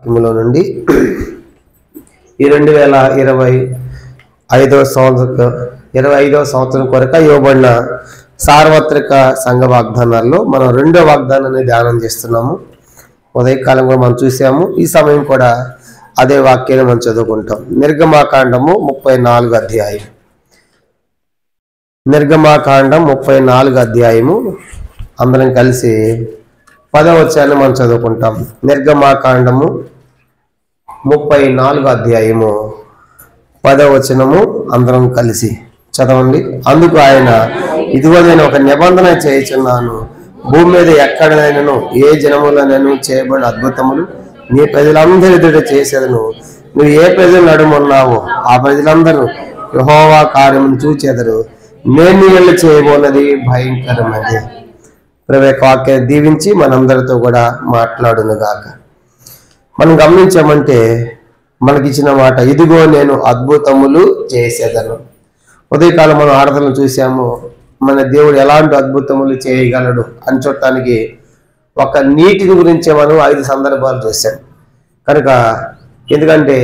వాక్యములో నుండి ఈ 2025వ సంవత్సరం కొరకు ఇవ్వబడిన సార్వత్రిక సంఘ వాగ్దానాల్లో మనం రెండో వాగ్దానాన్ని ధ్యానం చేస్తున్నాము. ఉదయకాలం కూడా మనం చూసాము. ఈ సమయం కూడా అదే వాక్యాన్ని మనం చదువుకుంటాం. నిర్గమాకాండము 34 అధ్యాయం. నిర్గమాకాండం 34 అధ్యాయము అందరం కలిసి 10వ వచనాన్ని మనం చదువుకుంటాం. నిర్గమాకాండము 34 అధ్యాయము 10వ వచనము అందరం కలిసి చదవండి. అందుకు ఆయన, ఇదిగో నేను ఒక నిబంధన చేయుచున్నాను, భూమి మీద ఎక్కడనైనాను ఏ జనములనైనా చేయబడిన అద్భుతములు నీ ప్రజలందరి ఎదుట చేసేదను. నువ్వు ఏ ప్రజలు నడుమున్నావో ఆ ప్రజలందరూ యెహోవా కార్యమును చూచెదరు. నేను నీళ్ళు చేయబోనది భయంకరమైనది. ప్రభు వాక్యాన్ని దీవించి మనందరితో కూడా మాట్లాడును గాక. మనం గమనించామంటే మనకిచ్చిన మాట, ఇదిగో నేను అద్భుతములు చేసేదను. ఉదయకాలం మనం ఆరాధనలు చూసాము. మన దేవుడు ఎలాంటి అద్భుతములు చేయగలడు అని చూడటానికి ఒక నీటిని గురించి మనం 5 సందర్భాలు చూసాం. కనుక ఎందుకంటే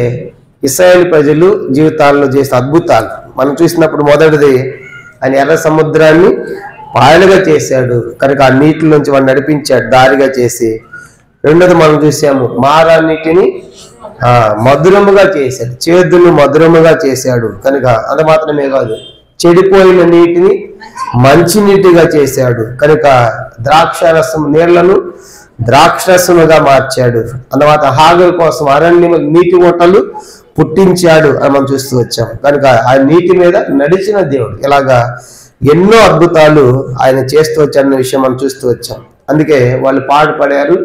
ఇశ్రాయేలు ప్రజలు జీవితాల్లో చేసిన అద్భుతాలు మనం చూసినప్పుడు, మొదటిది ఆయన ఎర్ర సముద్రాన్ని పాయలుగా చేశాడు. కనుక ఆ నీటి నుంచి వాడిని నడిపించాడు దారిగా చేసి. రెండోది మనం చూసాము, మారా నీటిని మధురముగా చేశాడు, చేదును మధురముగా చేశాడు. కనుక అంత మాత్రమే కాదు, చెడిపోయిన నీటిని మంచి నీటిగా చేశాడు. కనుక ద్రాక్షరసం నీళ్లను ద్రాక్షరసముగా మార్చాడు. అందువాత హాగరు కోసం అరణ్యం నీటి ఓటలు పుట్టించాడు అని మనం చూస్తూ వచ్చాం. కనుక ఆ నీటి మీద నడిచిన దేవుడు ఇలాగా ఎన్నో అద్భుతాలు ఆయన చేస్తూ వచ్చాడన్న విషయం మనం చూస్తూ వచ్చాం. అందుకే వాళ్ళు పాడుపడారు.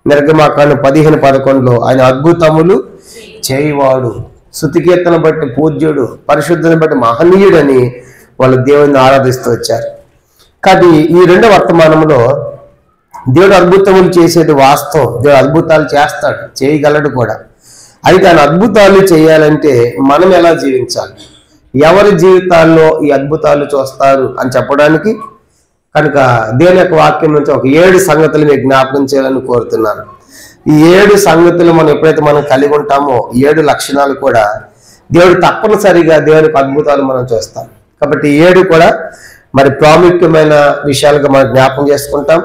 నిర్గమాకాండం 15:11 ఆయన అద్భుతములు చేయువాడు, స్తుతికీర్తన బట్టి పూజ్యుడు, పరిశుద్ధతను బట్టి మహనీయుడని వాళ్ళు దేవుడిని ఆరాధిస్తూ వచ్చారు. కానీ ఈ రెండో వర్తమానంలో దేవుడు అద్భుతములు చేసేది వాస్తవం. దేవుడు అద్భుతాలు చేస్తాడు, చేయగలడు కూడా. అయితే ఆయన అద్భుతాలు చేయాలంటే మనం ఎలా జీవించాలి, ఎవరి జీవితాల్లో ఈ అద్భుతాలు చూస్తారు అని చెప్పడానికి కనుక దేవుని యొక్క వాక్యం నుంచి ఒక 7 సంగతులు మీకు జ్ఞాపకం చేయాలని కోరుతున్నాను. ఈ 7 సంగతులు మనం ఎప్పుడైతే మనం కలిగి ఉంటామో, 7 లక్షణాలు కూడా దేవుడు తప్పనిసరిగా దేవునికి అద్భుతాలు మనం చూస్తాం. కాబట్టి 7 కూడా మరి ప్రాముఖ్యమైన విషయాలుగా మనం జ్ఞాపకం చేసుకుంటాం.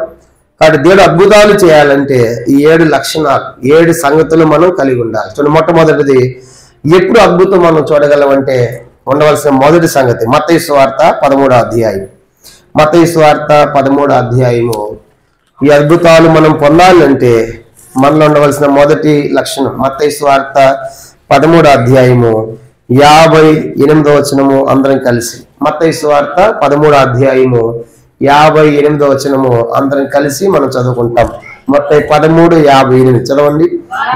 కాబట్టి దేవుడు అద్భుతాలు చేయాలంటే ఈ 7 లక్షణాలు, 7 సంగతులు మనం కలిగి ఉండాలి. చూడండి, మొట్టమొదటిది ఎప్పుడు అద్భుతం మనం చూడగలమంటే ఉండవలసిన మొదటి సంగతి మత్తయి సువార్త 13వ అధ్యాయం. మత్తయి సువార్త 13వ అధ్యాయము. ఈ అద్భుతాలు మనం పొందాలంటే మనలో ఉండవలసిన మొదటి లక్షణం మత్తయి సువార్త 13వ అధ్యాయము 58వ వచనము అందరం కలిసి. మత్తయి సువార్త 13వ అధ్యాయము 58వ వచనము అందరం కలిసి మనం చదువుకుంటాం. మత్తయి 13:58 చదవండి.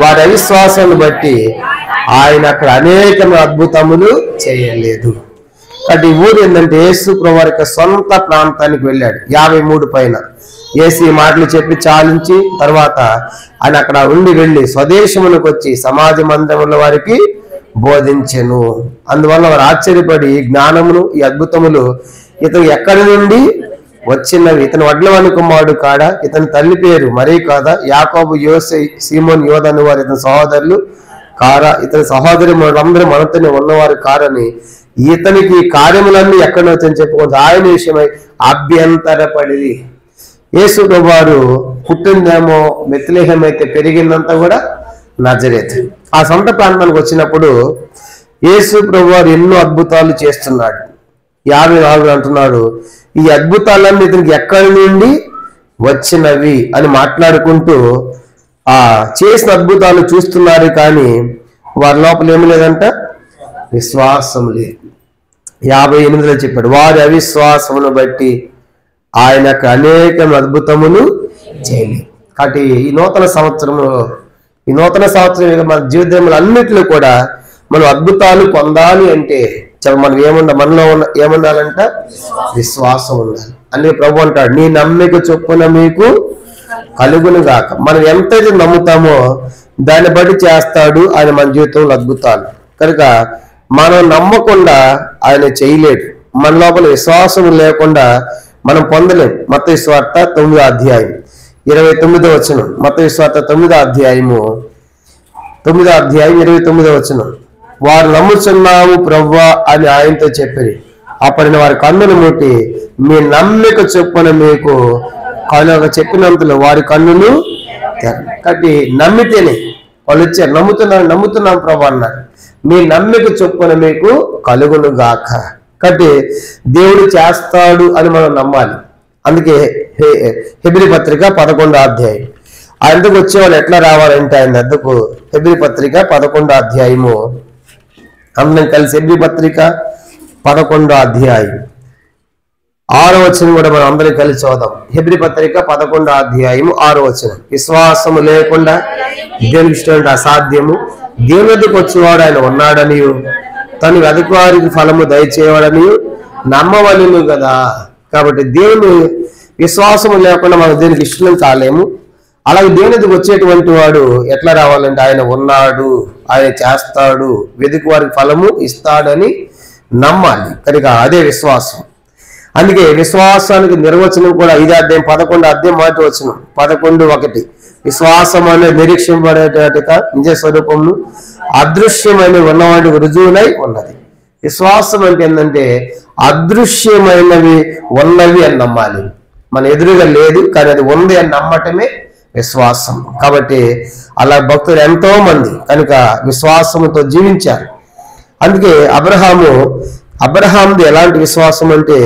వారి అవిశ్వాసాన్ని బట్టి ఆయన అక్కడ అనేక అద్భుతములు చేయలేదు. కాబట్టి ఈ ఊరు ఏంటంటే యేసు ప్రభు వారి సొంత ప్రాంతానికి వెళ్ళాడు. 53 పైన యేసు ఈ మాటలు చెప్పి చాలించి తర్వాత ఆయన అక్కడ వెళ్ళి స్వదేశములకు వచ్చి సమాజ మందిరముల వారికి బోధించెను. అందువల్ల వారు ఆశ్చర్యపడి ఈ జ్ఞానమును ఈ అద్భుతములు ఇతను ఎక్కడి నుండి వచ్చినవి, ఇతను వడ్లవాని కుమారుడు కాడా, ఇతని తల్లి పేరు మరీ కాదా, యాకోబు, యోసే, సీమోన్, యోధను వారు ఇతని సహోదరులు కారా, ఇతని సహోదరి అందరూ మనతోనే ఉన్నవారు కారని ఇతనికి కార్యములన్నీ ఎక్కడ వచ్చని చెప్పుకోవచ్చు. ఆయన విషయమై అభ్యంతరపడి. యేసు ప్రభువారు పుట్టిందేమో బెత్లెహేం అయితే పెరిగిందంతా కూడా నజరేతు. ఆ సొంత ప్రాంతానికి వచ్చినప్పుడు యేసు ప్రభువారు ఎన్నో అద్భుతాలు చేస్తున్నాడు. 54 అంటున్నాడు, ఈ అద్భుతాలన్నీ ఇతనికి ఎక్కడి నుండి వచ్చినవి అని మాట్లాడుకుంటూ ఆ చేసిన అద్భుతాలు చూస్తున్నారు. కానీ వారి లోపల ఏమి లేదంట, విశ్వాసం లేదు. 58లో చెప్పాడు, వారి అవిశ్వాసమును బట్టి ఆయనకు అనేక అద్భుతములు చేయలేదు. కాబట్టి ఈ నూతన సంవత్సరం మన జీవితంలో అన్నిటిలో కూడా మనం అద్భుతాలు పొందాలి అంటే మనం మనలో ఏముండాలంట, విశ్వాసం ఉండాలి. అందుకే ప్రభు అంటాడు, నీ నమ్మిక చొప్పున మీకు కలుగును గాక. మనం ఎంతైతే నమ్ముతామో దాన్ని బట్టి చేస్తాడు ఆయన మన జీవితంలో అద్భుతాలు. కనుక మనం నమ్మకుండా ఆయన చేయలేడు. మన లోపల విశ్వాసం లేకుండా మనం పొందలేం. మత్తయి సువార్త 9వ అధ్యాయం 29వ వచనం. మత్తయి సువార్త 9వ అధ్యాయము 9వ అధ్యాయం 29వ వచనం. వారు నమ్ముచున్నాము ప్రభువా అని ఆయనతో చెప్పిరి. అప్పటిని వారి కన్నులు ముట్టి మీ నమ్మిక చొప్పున మీకు కనుక చెప్పినంతలో వారి కన్నులు కట్టి నమ్మితేనే వాళ్ళు వచ్చారు. నమ్ముతున్నాం ప్రభు అన్నారు. మీ నమ్మిక చొప్పున మీకు కలుగును గాక. కాబట్టి దేవుడు చేస్తాడు అని మనం నమ్మాలి. అందుకే హెబ్రీ పత్రిక 11వ అధ్యాయం. ఆయనకు వచ్చేవాళ్ళు ఎట్లా రావాలంటే ఆయన వద్దకు హెబ్రీ పత్రిక 11వ అధ్యాయము అందరం కలిసి హెబ్రీ పత్రిక 11వ అధ్యాయం 6వ వచనం కూడా మనం అందరం కలిసి చదువుదాం. హెబ్రీ పత్రిక 11వ అధ్యాయము 6వ వచనం. విశ్వాసము లేకుండా దేవునికి ఇష్టం అసాధ్యము. దేవుని వద్దకు వచ్చేవాడు ఆయన ఉన్నాడని తను వెదకువారికి ఫలము దయచేయవాడని నమ్మవలెను కదా. కాబట్టి దేవుని విశ్వాసము లేకుండా మనం దేవునికి ఇష్టం కాలేము. అలాగే దేవుని వద్దకు వచ్చేటువంటి వాడు ఎట్లా రావాలంటే ఆయన ఉన్నాడు, ఆయన చేస్తాడు, వెదుకు వారికి ఫలము ఇస్తాడని నమ్మాలి. కనుక అదే విశ్వాసం. అందుకే విశ్వాసానికి నిర్వచనం కూడా 5వ అధ్యాయం 11వ అధ్యాయం 1వ వచనం 11:1. విశ్వాసం అనేది నిరీక్షింపబడేట నిజ స్వరూపము అదృశ్యమైన ఉన్నవాటికి రుజువునై ఉన్నది. విశ్వాసం అంటే ఏంటంటే అదృశ్యమైనవి ఉన్నవి అని నమ్మాలి. మన ఎదురుగా లేదు కానీ అది ఉంది అని నమ్మటమే విశ్వాసం. కాబట్టి అలా భక్తులు ఎంతో మంది కనుక విశ్వాసంతో జీవించారు. అందుకే అబ్రహాంది ఎలాంటి విశ్వాసం అంటే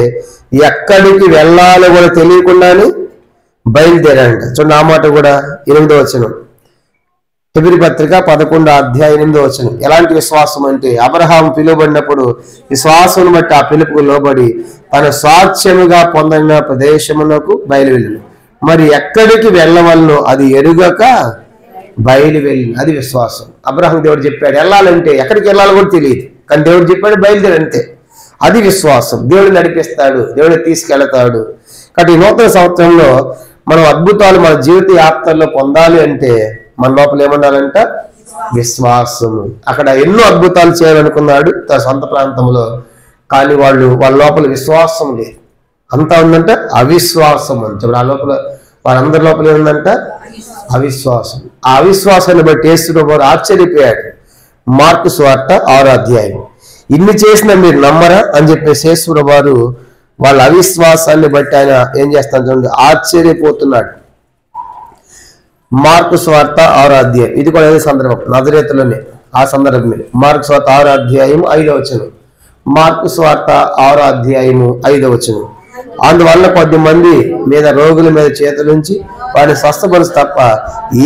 ఎక్కడికి వెళ్ళాలో కూడా తెలియకుండానే బయలుదేరాడంట. చూడండి ఆ మాట కూడా 8వ వచనం. హెబ్రీ పత్రిక 11వ అధ్యాయం 8వ వచనం. ఎలాంటి విశ్వాసం అంటే అబ్రహాం పిలువబడినప్పుడు విశ్వాసం బట్టి ఆ పిలుపుకు లోబడి తన స్వాస్థ్యముగా పొందిన ప్రదేశమునకు బయలువెళ్ళిను. మరి ఎక్కడికి వెళ్ళవలనో అది ఎరుగక బయలువెళ్ళిన. అది విశ్వాసం. అబ్రహాం దేవుడు చెప్పాడు వెళ్ళాలంటే ఎక్కడికి వెళ్ళాలో కూడా తెలియదు, కానీ దేవుడు చెప్పాడు బయలుదేరి అంతే. అది విశ్వాసం. దేవుడు నడిపిస్తాడు, దేవుడు తీసుకెళ్తాడు. కాబట్టి ఈ నూతన సంవత్సరంలో మనం అద్భుతాలు మన జీవిత యాత్రలో పొందాలి అంటే మన లోపల ఏమన్నారంట విశ్వాసము. అక్కడ ఎన్నో అద్భుతాలు చేయాలనుకున్నాడు తన సొంత ప్రాంతంలో, కానీ వాళ్ళ లోపల విశ్వాసం లేదు. అంతా ఉందంట అవిశ్వాసం అని చెప్పి ఆ లోపల వాళ్ళందరి లోపల ఏముందంట అవిశ్వాసం. ఆ అవిశ్వాసాన్ని బట్టి యేసు వారు ఆశ్చర్యపోయాడు. మార్కు సువార్త 6వ అధ్యాయం. ఇన్ని చేసిన మీరు నమ్మరా అని చెప్పేసి యేసు వారు వాళ్ళ అవిశ్వాసాన్ని బట్టి ఆయన ఏం చేస్తాను చూడండి ఆశ్చర్యపోతున్నాడు. మార్కు సువార్త 6వ అధ్యాయం. ఇది కూడా అదే సందర్భం, నజరేతులోనే ఆ సందర్భమే. మార్కు సువార్త 6వ అధ్యాయం 5వ వచనం. మార్కు సువార్త 6వ అధ్యాయము 5వ వచనం. అందువల్ల కొద్దిమంది మీద రోగుల మీద చేతులుంచి వారిని స్వస్థపరుచు తప్ప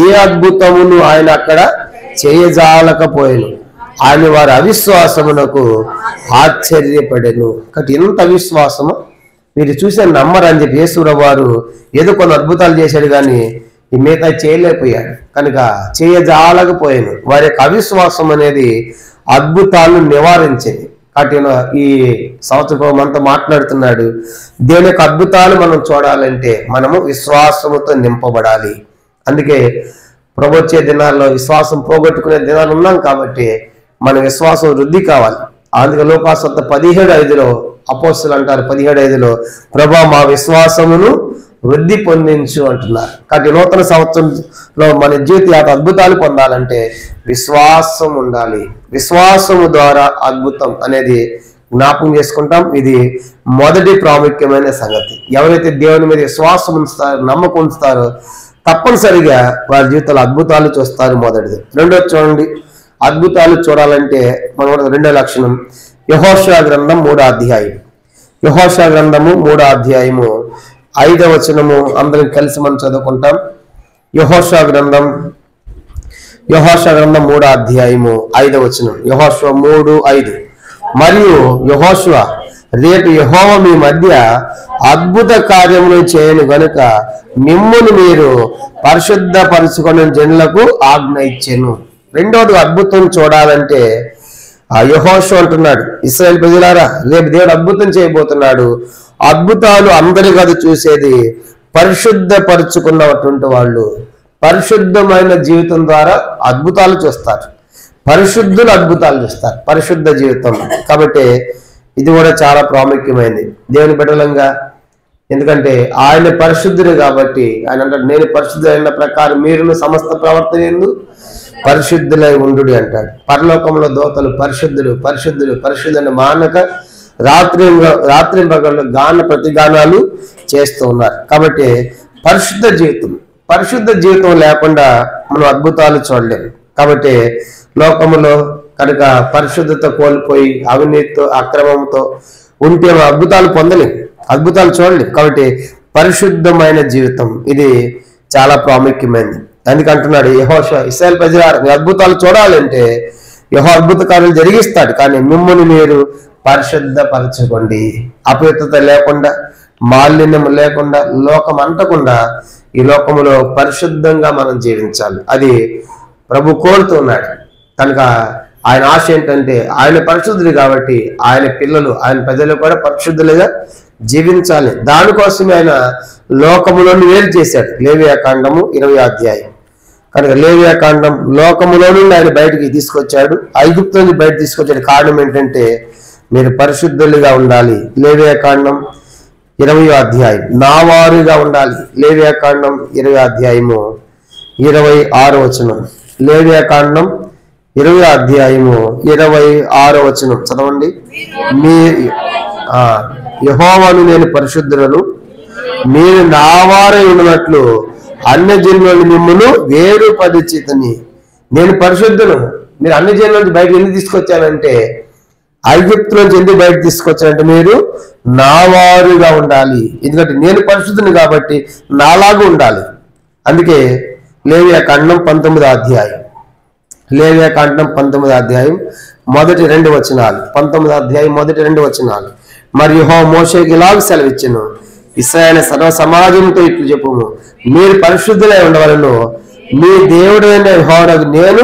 ఏ అద్భుతమును ఆయన అక్కడ చేయజాలకపోయాను. ఆయన వారి అవిశ్వాసమునకు ఆశ్చర్యపడెను. కాబట్టి ఎంత అవిశ్వాసము మీరు చూసే నమ్మరని చెప్పి యేసుప్రభువు వారు ఏదో కొన్ని అద్భుతాలు చేశాడు, కానీ ఈ మిగతా చేయలేకపోయాడు. కనుక చేయజాలకపోయాను. వారి యొక్క అవిశ్వాసం అనేది అద్భుతాలను నివారించింది. కాబట్టి ఈ సంవత్సరం అంతా మాట్లాడుతున్నాడు దేవుని యొక్క అద్భుతాలు మనం చూడాలంటే మనము విశ్వాసముతో నింపబడాలి. అందుకే ప్రభు వచ్చే దినాల్లో విశ్వాసం పోగొట్టుకునే దినాలు ఉన్నాం కాబట్టి మన విశ్వాసం వృద్ధి కావాలి. అందుకే లోకాసువార్త 17:5 అపోస్తలులు అంటారు 17:5 ప్రభా మా విశ్వాసమును వృద్ధి పొందించు అంటున్నారు. కాబట్టి నూతన సంవత్సరంలో మన జీవిత అద్భుతాలు పొందాలంటే విశ్వాసం ఉండాలి. విశ్వాసము ద్వారా అద్భుతం అనేది జ్ఞాపకం చేసుకుంటాం. ఇది మొదటి ప్రాముఖ్యమైన సంగతి. ఎవరైతే దేవుని మీద విశ్వాసం ఉంచుతారో నమ్మకం ఉంచుతారో తప్పనిసరిగా వారి జీవితంలో అద్భుతాలు చూస్తారు. మొదటిది. రెండోది చూడండి, అద్భుతాలు చూడాలంటే మనం రెండో లక్షణం యెహోషువ గ్రంథం 3వ అధ్యాయం. యెహోషువ గ్రంథము 3వ అధ్యాయము 5వ వచనము అందరం కలిసి మనం చదువుకుంటాం. యెహోషువ గ్రంథం 3వ అధ్యాయము 5వ వచనం. యెహోషువ 3:5. మరియు యెహోషువ రేపు యెహోవా మీ మధ్య అద్భుత కార్యములు చేయను గనుక మిమ్మును మీరు పరిశుద్ధపరచుకుని జనులకు ఆజ్ఞ ఇచ్చెను. రెండవది అద్భుతం చూడాలంటే యెహోషువ అంటున్నాడు ఇశ్రాయేలు ప్రజలారా రేపు దేవుడు అద్భుతం చేయబోతున్నాడు. అద్భుతాలు అందరి కాదు చూసేది పరిశుద్ధపరుచుకున్నటువంటి వాళ్ళు పరిశుద్ధమైన జీవితం ద్వారా అద్భుతాలు చూస్తారు. పరిశుద్ధులు అద్భుతాలు చూస్తారు, పరిశుద్ధ జీవితం. కాబట్టి ఇది కూడా చాలా ప్రాముఖ్యమైనది దేవుని బిడ్డలంగా. ఎందుకంటే ఆయన పరిశుద్ధుడు కాబట్టి ఆయన అంటాడు నేను పరిశుద్ధులైన ప్రకారం మీరును సమస్త ప్రవర్తన పరిశుద్ధులై ఉండు అంటాడు. పరలోకంలో దోతలు పరిశుద్ధులు పరిశుద్ధులు పరిశుద్ధుని మానక రాత్రి పగళ్ళు గాన ప్రతిగానాలు చేస్తూ ఉన్నారు. కాబట్టి పరిశుద్ధ జీవితం లేకుండా మనం అద్భుతాలు చూడలేము. కాబట్టి లోకములో కనుక పరిశుద్ధత కోల్పోయి అవినీతితో అక్రమంతో ఉంటే మనం అద్భుతాలు పొందలేము, అద్భుతాలు చూడలేము. కాబట్టి పరిశుద్ధమైన జీవితం ఇది చాలా ప్రాముఖ్యమైనది. అందుకంటున్నాడు యెహోషువ, ఇశ్రాయేలు ప్రజలారా అద్భుతాలు చూడాలంటే యెహోవా అద్భుత కార్యాలు జరిగిస్తాడు, కానీ మిమ్మల్ని మీరు పరిశుద్ధపరచుకోండి. అపవిత్రత లేకుండా, మాలిన్యం లేకుండా, లోకం అంటకుండా ఈ లోకములో పరిశుద్ధంగా మనం జీవించాలి. అది ప్రభు కోరుతున్నాడు. కనుక ఆయన ఆశ ఏంటంటే ఆయన పరిశుద్ధుడు కాబట్టి ఆయన పిల్లలు, ఆయన ప్రజలు కూడా పరిశుద్ధులుగా జీవించాలి. దానికోసమే ఆయన లోకములోని వేరు చేశాడు. లేవియాకాండము 20వ అధ్యాయం. కనుక లేవియాకాండం లోకములో నుండి ఆయన బయటికి తీసుకొచ్చాడు, ఐగుప్తు నుంచి బయట తీసుకొచ్చాడు. కారణం ఏంటంటే మీరు పరిశుద్ధులుగా ఉండాలి. లేవియాకాండం 20వ అధ్యాయం. నా వారుగా ఉండాలి. లేవియాకాండం 20వ అధ్యాయము 26వ వచనం. లేవియాకాండం 20వ అధ్యాయము 26వ వచనం చదవండి. మీ యెహోవాను నేను పరిశుద్ధులను, మీరు నా వారై ఉన్నట్లు అన్యజనులను మిమ్మును వేరుపరిచితిని. నేను పరిశుద్ధును. మీరు అన్యజనుల నుంచి బయటకు ఎందుకు తీసుకొచ్చానంటే, ఐగుప్తు నుంచి ఎందుకు బయట తీసుకొచ్చానంటే మీరు నా వారుగా ఉండాలి. ఎందుకంటే నేను పరిశుద్ధుని కాబట్టి నాలాగా ఉండాలి. అందుకే లేవియాకాండం 19వ అధ్యాయం. లేవియాకాండం 19వ అధ్యాయం మొదటి 2 వచనాలు. 19వ అధ్యాయం మొదటి 2 వచనాలు. మరి యెహోవా మోషేకి ఇలాగ సెలవిచ్చెను, ఇశ్రాయేలు సర్వ సమాజంతో ఇట్లు చెప్పుము, మీరు పరిశుద్ధులై ఉండవలను, మీ దేవుడైన యెహోవాకు నేను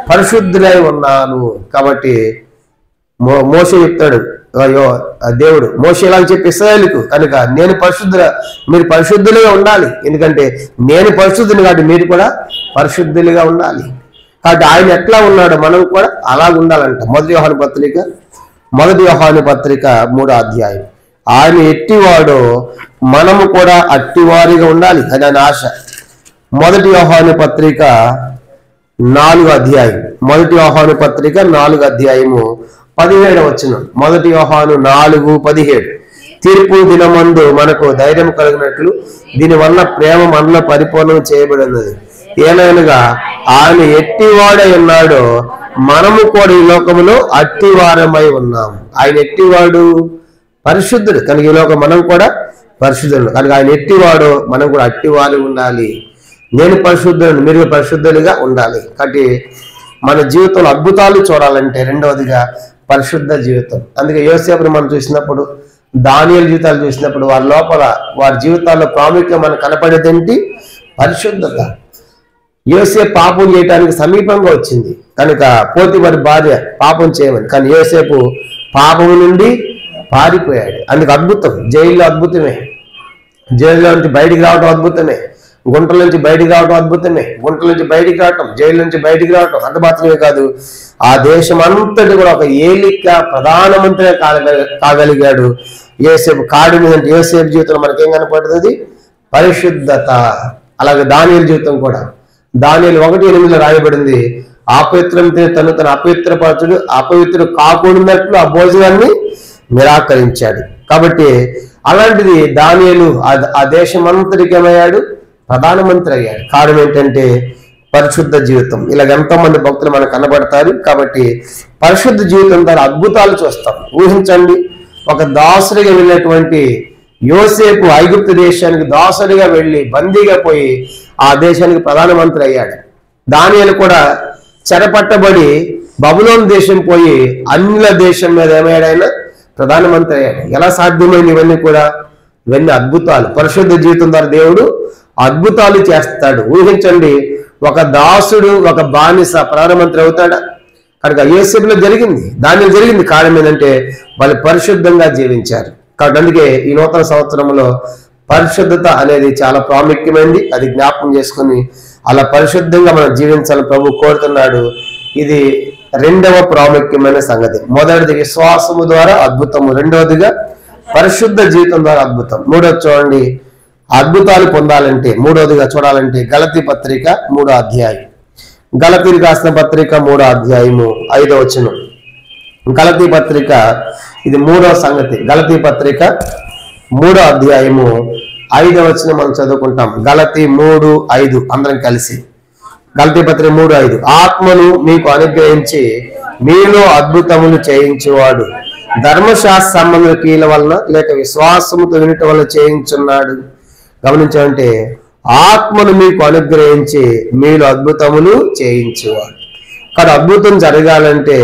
పరిశుద్ధులై ఉన్నాను. కాబట్టి మోషే చెప్తాడు, దేవుడు మోషే ఇలాగ చెప్పి ఇశ్రాయేలుకు, కనుక నేను మీరు పరిశుద్ధులుగా ఉండాలి. ఎందుకంటే నేను పరిశుద్ధుని కాబట్టి మీరు కూడా పరిశుద్ధులుగా ఉండాలి. కాబట్టి ఆయన ఎట్లా ఉన్నాడో మనం కూడా అలాగ ఉండాలంట. మొదటి యోహాను పత్రిక 3వ అధ్యాయం. ఆయన ఎట్టివాడో మనము కూడా అట్టివారిగా ఉండాలి. అది ఆయన ఆశ. మొదటి యోహాను పత్రిక 4వ అధ్యాయం. మొదటి యోహాను పత్రిక 4వ అధ్యాయము 17వ వచనం. మొదటి యోహాను 4:17. తీర్పు దినమందు మనకు ధైర్యం కలిగినట్లు దీనివల్ల ప్రేమ మనలో పరిపూర్ణం చేయబడినది. ఏలైనగా ఆయన ఎట్టివాడై ఉన్నాడో మనము కూడా ఈ లోకములో అట్టివారమై ఉన్నాం. ఆయన ఎట్టివాడు పరిశుద్ధుడు కనుక ఈ లోకం మనం కూడా పరిశుద్ధుడు. కనుక ఆయన ఎట్టివాడో మనం కూడా అట్టివారు ఉండాలి. నేను పరిశుద్ధుడు, మీరు పరిశుద్ధులుగా ఉండాలి. కాబట్టి మన జీవితంలో అద్భుతాలు చూడాలంటే రెండవదిగా పరిశుద్ధ జీవితం. అందుకే యోసేపుని మనం చూసినప్పుడు, దానియేలు జీవితాలు చూసినప్పుడు వారి జీవితాల్లో ప్రాముఖ్యం మనకు కనపడేదేంటి? పరిశుద్ధత. యోసేపు పాపం చేయడానికి సమీపంగా వచ్చింది కనుక పోతీఫరు భార్య పాపం చేయమని, కానీ యోసేపు పాపం నుండి పారిపోయాడు. అందుకు అద్భుతం. జైల్లో అద్భుతమే, జైల్లో నుంచి బయటికి రావడం అద్భుతమే, గుంటల నుంచి బయటికి రావడం అద్భుతమే, గుంటల నుంచి బయటికి రావటం, జైలు నుంచి బయటికి రావటం. అంత మాత్రమే కాదు, ఆ దేశం అంతటి కూడా ఒక ఏలిక ప్రధానమంత్రిగా కాగలిగాడు యోసేపు. కాడి మీద యోసేపు జీవితంలో మనకేం కనపడుతుంది? పరిశుద్ధత. అలాగే దానియేలు జీవితం కూడా. దానియేలు 1:8 రాయబడింది, అపవిత్రం తను అపవిత్రుడు కాకూడనట్లు ఆ భోజనాన్ని నిరాకరించాడు. కాబట్టి అలాంటిది దానియేలు ఆ దేశం అంతటికి ఏమయ్యాడు? ప్రధానమంత్రి అయ్యాడు. కారణం ఏంటంటే పరిశుద్ధ జీవితం. ఇలాగ ఎంతో మంది భక్తులు మనకు కనబడతారు. కాబట్టి పరిశుద్ధ జీవితం ద్వారా అద్భుతాలు చూస్తాం. ఊహించండి, ఒక దాసుడిగా వెళ్ళినటువంటి యోసేపు ఐగుప్తు దేశానికి దాసుడిగా వెళ్ళి బందీగా పోయి ఆ దేశానికి ప్రధానమంత్రి అయ్యాడు. దానియేలు కూడా చెరపట్టబడి బబులోను దేశం పోయి అన్యుల దేశం మీద ఏమయ్యాడు? ఆయన ప్రధానమంత్రి అయ్యాడు. ఎలా సాధ్యమైంది? ఇవన్నీ కూడా ఇవన్నీ అద్భుతాలు. పరిశుద్ధ జీవితం ద్వారా దేవుడు అద్భుతాలు చేస్తాడు. ఊహించండి, ఒక దాసుడు ఒక బానిస ప్రధానమంత్రి అవుతాడా? కనుక యోసేపులో జరిగింది, దానిలో జరిగింది. కారణం ఏంటంటే వాళ్ళు పరిశుద్ధంగా జీవించారు. కాబట్టి అందుకే ఈ నూతన సంవత్సరంలో పరిశుద్ధత అనేది చాలా ప్రాముఖ్యమైనది. అది జ్ఞాపకం చేసుకుని అలా పరిశుద్ధంగా మనం జీవించాలని ప్రభు కోరుతున్నాడు. ఇది రెండవ ప్రాముఖ్యమైన సంగతి. మొదటిది విశ్వాసము ద్వారా అద్భుతము, రెండవదిగా పరిశుద్ధ జీవితం ద్వారా అద్భుతం. మూడవది చూడండి, అద్భుతాలు పొందాలంటే మూడవదిగా చూడాలంటే గలతీ పత్రిక 3వ అధ్యాయం. గలతీయులకు రాసిన పత్రిక 3వ అధ్యాయము 5వ వచనం. గలతీ పత్రిక ఇది 3వ సంగతి. గలతీ పత్రిక 3వ అధ్యాయము 5వ వచనం మనం చదువుకుంటాం. గలతీ 3:5 అందరం కలిసి. గలతీ పత్రిక 3:5. ఆత్మను మీకు అనుగ్రహించి మీలో అద్భుతములు చేయించేవాడు ధర్మశాస్త్ర సంబంధ క్రియల వలన లేక విశ్వాసముతో వినటం వల్ల చేయించున్నాడు. గమనించాలంటే ఆత్మను మీకు అనుగ్రహించి మీలో అద్భుతములు చేయించేవాడు. కానీ అద్భుతం జరగాలంటే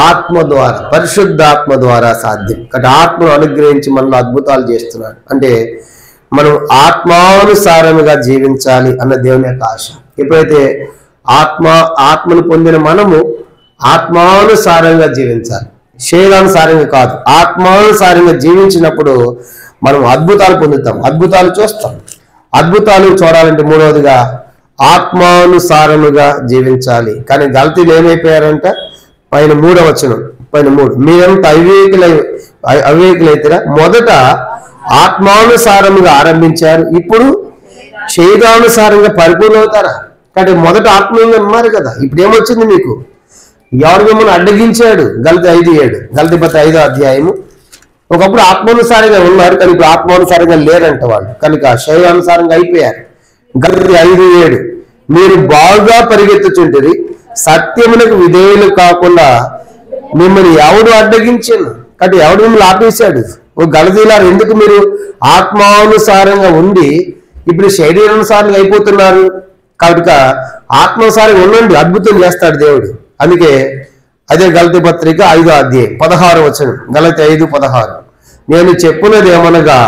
ఆత్మ ద్వారా, పరిశుద్ధాత్మ ద్వారా సాధ్యం. కాబట్టి ఆత్మను అనుగ్రహించి మనలో అద్భుతాలు చేస్తున్నాడు. అంటే మనం ఆత్మానుసారముగా జీవించాలి అన్న దేవుని యొక్క ఆశ. ఎప్పుడైతే ఆత్మను పొందిన మనము ఆత్మానుసారంగా జీవించాలి, శరీరానుసారంగా కాదు. ఆత్మానుసారంగా జీవించినప్పుడు మనం అద్భుతాలు పొందుతాం, అద్భుతాలు చూస్తాం. అద్భుతాలు చూడాలంటే మూడవదిగా ఆత్మానుసారముగా జీవించాలి. కానీ గలతీలు ఏమైపోయారంట? పైన 3వ వచనం, పైన 3. మీరంత అవివేకులైతే మొదట ఆత్మానుసారముగా ఆరంభించారు, ఇప్పుడు శరీరానుసారంగా పరిపూర్ణవుతారా? కాబట్టి మొదట ఆత్మీయంగా ఉన్నారు కదా, ఇప్పుడు ఏమొచ్చింది మీకు? ఎవరు మిమ్మల్ని అడ్డగించాడు? గలతీ 5:7. గలతీ పత్రిక 5వ అధ్యాయము. ఒకప్పుడు ఆత్మానుసారంగా ఉన్నారు, కానీ ఇప్పుడు ఆత్మానుసారంగా లేరంట వాళ్ళు, కనుక శరీరానుసారంగా అయిపోయారు. గలతీ 5:7. మీరు బాగా పరిగెత్తుచుంటుంది, సత్యమునకు విధేయులు కాకుండా మిమ్మల్ని ఎవడు అడ్డగించాను? కాబట్టి ఎవడు మిమ్మల్ని ఆపేశాడు? ఓ గలతీయులారా, ఎందుకు మీరు ఆత్మానుసారంగా ఉండి ఇప్పుడు శరీరానుసారంగా అయిపోతున్నారు? కాబట్టి ఆత్మానుసారంగా ఉండండి, అద్భుతం చేస్తాడు దేవుడు. అందుకే అదే గలతీ పత్రిక 5వ అధ్యాయం 16వ వచనం. గలతీ 5:16. నేను చెప్పున్నది ఏమనగా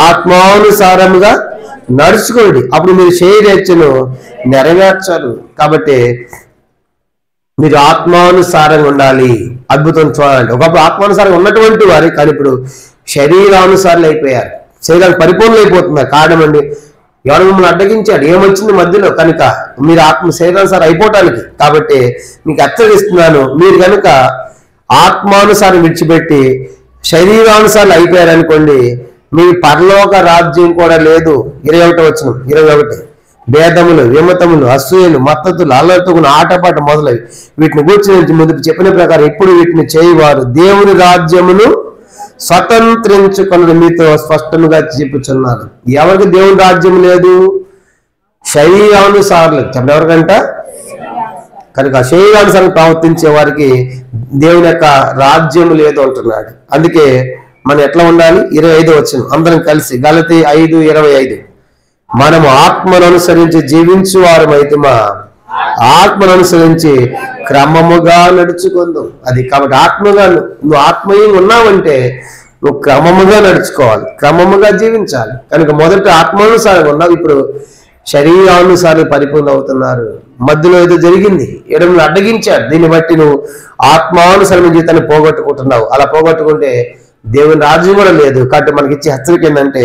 ఆత్మానుసారముగా నడుచుకోండి, అప్పుడు మీరు శరీరేచ్ఛను నెరవేర్చారు. కాబట్టి మీరు ఆత్మానుసారంగా ఉండాలి, అద్భుతం చూడాలి. ఒకప్పుడు ఆత్మానుసారంగా ఉన్నటువంటి వారు, కానీ ఇప్పుడు శరీరానుసారులు అయిపోయారు, శరీరానికి పరిపూర్ణలు అయిపోతున్నారు. కారణం అండి, ఎవరు మిమ్మల్ని అడ్డగించాడు? ఏమొచ్చింది మధ్యలో? కనుక మీరు శరీరానుసారం అయిపోవటానికి. కాబట్టి మీకు హెచ్చరిస్తున్నాను, మీరు కనుక ఆత్మానుసారం విడిచిపెట్టి శరీరానుసారం అయిపోయారనుకోండి, మీ పరలోక రాజ్యం కూడా లేదు. 21వ వచనం, 21. భేదములు, విమతములు, అసూయలు, మత్తతులు, అల్లరితోగున ఆటపాట మొదలవి వీటిని గురించి ముందు చెప్పిన ప్రకారం ఇప్పుడు వీటిని చేయవారు దేవుని రాజ్యమును స్వతంత్రించుకున్నది మీతో స్పష్టంగా చెప్పుచున్నాను. ఎవరికి దేవుని రాజ్యం లేదు? శరీరానుసారులు. చెప్పండి, ఎవరికంట? కనుక శరీరానుసారం ప్రవర్తించే వారికి దేవుని యొక్క రాజ్యం లేదు అంటున్నాడు. అందుకే మనం ఎట్లా ఉండాలి? 25వ వచనం అందరం కలిసి. గలతీ 5:25. మనము ఆత్మను అనుసరించి జీవించు వారమైతే ఆత్మను అనుసరించి క్రమముగా నడుచుకుందాం. అది కాబట్టి ఆత్మగా నువ్వు ఆత్మీయంగా ఉన్నావంటే నువ్వు క్రమముగా నడుచుకోవాలి, క్రమముగా జీవించాలి. కనుక మొదట ఆత్మానుసారంగా ఉన్నావు, ఇప్పుడు శరీరానుసారం పరిపూర్ణ అవుతున్నారు. మధ్యలో ఏదో జరిగింది, ఎడమను అడ్డగించాడు, దీన్ని బట్టి నువ్వు ఆత్మానుసారమైన జీవితాన్ని పోగొట్టుకుంటున్నావు. అలా పోగొట్టుకుంటే దేవుని రాజ్యం కూడా లేదు. కాబట్టి మనకి ఇచ్చే హెచ్చరిక ఏంటంటే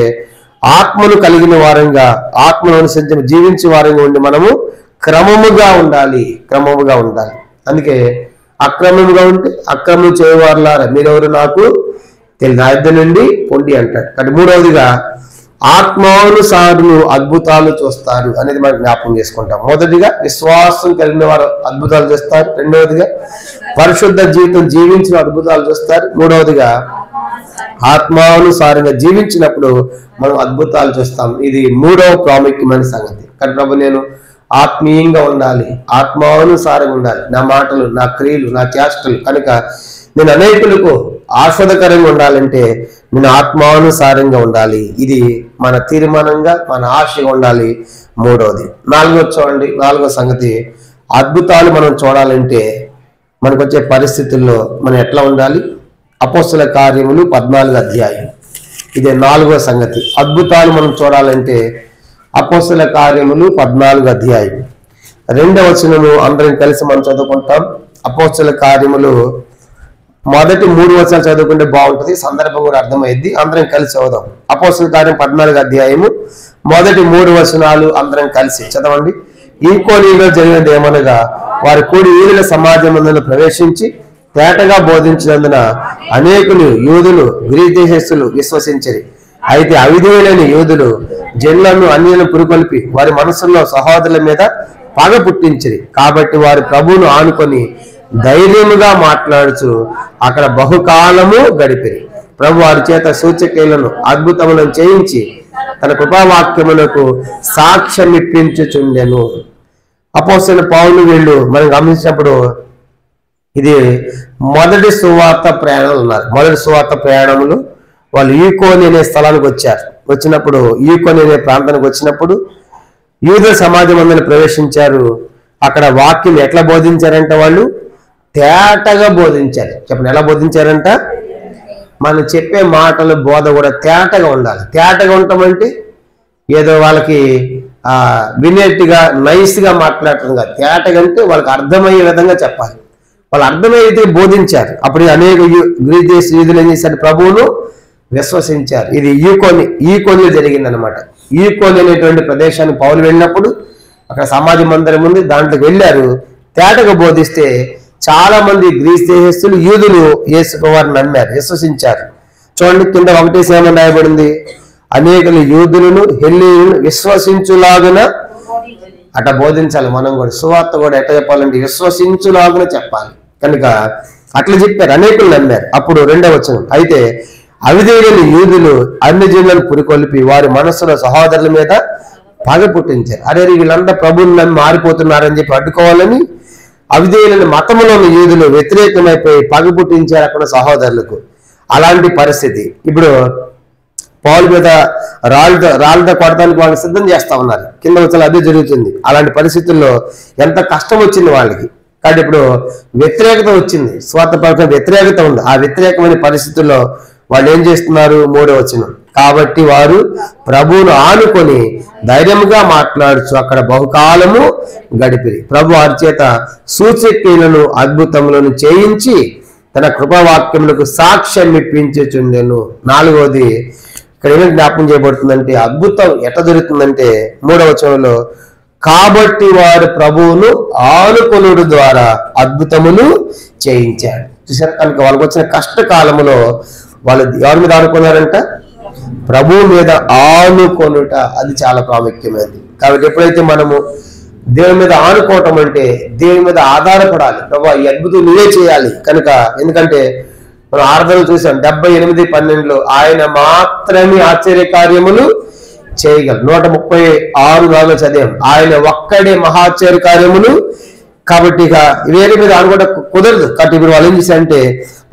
ఆత్మను కలిగిన వారంగా, ఆత్మను అనుసరించి జీవించే వారంగా ఉండి మనము క్రమముగా ఉండాలి, క్రమముగా ఉండాలి. అందుకే అక్రమముగా ఉంటే అక్రమం చేయవారులారా మీరెవరు నాకు తెలియదు, నా యుద్ధ నుండి పొండి అంటాడు. కాబట్టి మూడవదిగా ఆత్మానుసారులు అద్భుతాలు చూస్తారు అనేది మనం జ్ఞాపకం చేసుకుంటాం. మొదటిగా విశ్వాసం కలిగిన వారు అద్భుతాలు చేస్తారు. రెండవదిగా పరిశుద్ధ జీవితం జీవించిన అద్భుతాలు చూస్తారు. మూడవదిగా ఆత్మానుసారంగా జీవించినప్పుడు మనం అద్భుతాలు చూస్తాం. ఇది 3వ ప్రాముఖ్యమైన సంగతి. కానీ ప్రభు, నేను ఆత్మీయంగా ఉండాలి, ఆత్మానుసారంగా ఉండాలి, నా మాటలు, నా క్రియలు, నా చేష్టలు. కనుక నేను అనేకులకు ఆస్వాదకరంగా ఉండాలంటే నేను ఆత్మానుసారంగా ఉండాలి. ఇది మన తీర్మానంగా, మన ఆశగా ఉండాలి. మూడవది. 4వ చూడండి, 4వ సంగతి, అద్భుతాలు మనం చూడాలంటే మనకు వచ్చే పరిస్థితుల్లో మనం ఎట్లా ఉండాలి? అపోస్తల కార్యములు 14వ అధ్యాయం. ఇదే 4వ సంగతి. అద్భుతాలు మనం చూడాలంటే అపోస్తల కార్యములు 14వ అధ్యాయం 2వ వచనము అందరం కలిసి మనం చదువుకుంటాం. అపోస్తల కార్యములు మొదటి 3 వచనాలు చదువుకుంటే బాగుంటుంది, సందర్భం కూడా అర్థమైంది. అందరం కలిసి చదువుదాం. అపోస్తల కార్యం 14వ అధ్యాయము మొదటి 3 వచనాలు అందరం కలిసి చదవండి. ఈకోనీలో జరిగినది ఏమనగా, వారి కూడి యూదుల సమాజంలో ప్రవేశించి తేటగా బోధించినందున అనేకులు యూదులు గ్రీకు దేశస్థులు విశ్వసించరి. అయితే అవిధేయులైన యూదులు జనులను అన్యులను పురుకొల్పి వారి మనసుల్లో సహోదరుల మీద పగ పుట్టించిరి. కాబట్టి వారు ప్రభువును ఆనుకొని ధైర్యముగా మాట్లాడుచు అక్కడ బహుకాలము గడిపిరి. ప్రభు వారి చేత సూచక్రియలను అద్భుతములను చేయించి తన కృపావాక్యములకు సాక్ష్యం ఇప్పించుచుండెను. అపోస్తలుడైన పౌలు వీళ్ళు మనం గమనించినప్పుడు ఇది మొదటి సువార్త ప్రయాణాలు ఉన్నారు. మొదటి సువార్త ప్రయాణములు వాళ్ళు ఈకోని అనే స్థలానికి వచ్చారు. వచ్చినప్పుడు ఈకోని అనే ప్రాంతానికి వచ్చినప్పుడు యూద సమాజం అందరిని ప్రవేశించారు. అక్కడ వాక్యం ఎట్లా బోధించారంటే వాళ్ళు తేటగా బోధించారు. చెప్పండి, ఎలా బోధించారంట? మనం చెప్పే మాటలు బోధ కూడా తేటగా ఉండాలి. తేటగా ఉండటం ఏదో వాళ్ళకి వినేట్టుగా నైస్గా మాట్లాడటం కాదు. తేటగా అంటే వాళ్ళకి అర్థమయ్యే విధంగా చెప్పాలి. వాళ్ళు అర్థమయ్యేది బోధించారు. అప్పుడు అనేక గ్రీక్ దేశ యూదులు ఏం చేశారు? ప్రభువును విశ్వసించారు. ఇది ఈకోనిలో జరిగిందనమాట. ఈకోని అనేటువంటి ప్రదేశానికి పౌలు వెళ్ళినప్పుడు అక్కడ సమాజం మందిరం ఉంది, దాంట్లోకి వెళ్ళారు. తేటగా బోధిస్తే చాలా మంది గ్రీస్ దేశస్తులు యూదులు యేసు వారిని నమ్మారు, విశ్వసించారు. చూడండి, కింద 1 రాయబడింది, అనేకులు యూదులను హెల్లీయులను విశ్వసించులాగున అట్లా బోధించాలి. మనం కూడా సువార్త కూడా ఎట్లా చెప్పాలంటే విశ్వసించులాగున చెప్పాలి. కనుక అట్లా చెప్పారు, అనేకులు నమ్మారు. అప్పుడు 2వ వచనం, అయితే అవిధేయులైన యూదులు అన్ని జనులను పురికొల్పి వారి మనస్సులో సహోదరుల మీద పగ పుట్టించారు. అరే వీళ్ళంతా ప్రభువుని నమ్మి మారిపోతున్నారని చెప్పి అడ్డుకోవాలని అవిధేయులైన మతములోని యూదులు వ్యతిరేకమైపోయి పగ పుట్టించారు అక్కడ సహోదరులకు. అలాంటి పరిస్థితి ఇప్పుడు పౌలు మీద రాళ్ళతో కొడతానికి వాళ్ళని సిద్ధం చేస్తా ఉన్నారు. కింద వచ్చి అదే జరుగుతుంది. అలాంటి పరిస్థితుల్లో ఎంత కష్టం వచ్చింది వాళ్ళకి. కాబట్టి ఇప్పుడు వ్యతిరేకత వచ్చింది, స్వార్థపరమైన వ్యతిరేకత ఉంది. ఆ వ్యతిరేకమైన పరిస్థితుల్లో వాళ్ళు ఏం చేస్తున్నారు? 3వ వచనం, కాబట్టి వారు ప్రభువును ఆనుకొని ధైర్యంగా మాట్లాడుచు అక్కడ బహుకాలము గడిపిరి. ప్రభు వారి చేత సూచక్రియలను అద్భుతములను చేయించి తన కృపావాక్యములకు సాక్ష్యం ఇప్పించుచుండెను. 4వది ఇక్కడ ఏమైనా జ్ఞాపకం చేయబడుతుందంటే అద్భుతం ఎట్లా జరుగుతుందంటే 3వ వచనంలో, కాబట్టి వారు ప్రభువును ఆనుకొనుడు ద్వారా అద్భుతములు చేయించాడు. చూసారు? కనుక వాళ్ళకి వచ్చిన కష్టకాలములో వాళ్ళు ఎవరి మీద ఆనుకున్నారంట? ప్రభువు మీద ఆనుకొనుట. అది చాలా ప్రాముఖ్యమైనది. కాబట్టి ఎప్పుడైతే మనము దేవుని మీద ఆనుకోవటం అంటే దేవుని మీద ఆధారపడాలి. ప్రభు ఈ అద్భుతం నువ్వే చేయాలి. కనుక ఎందుకంటే మనం ఆరాధనలు చూసాం 78:12 ఆయన మాత్రమే ఆశ్చర్య కార్యములు చేయగలరు. 136 చదివాం, ఆయన ఒక్కడే మహాశ్చర్య కార్యములు. కాబట్టి ఇక వేరే మీద ఆనుకోవడం కుదరదు. కాబట్టి ఇప్పుడు వాళ్ళు ఏం చేశారంటే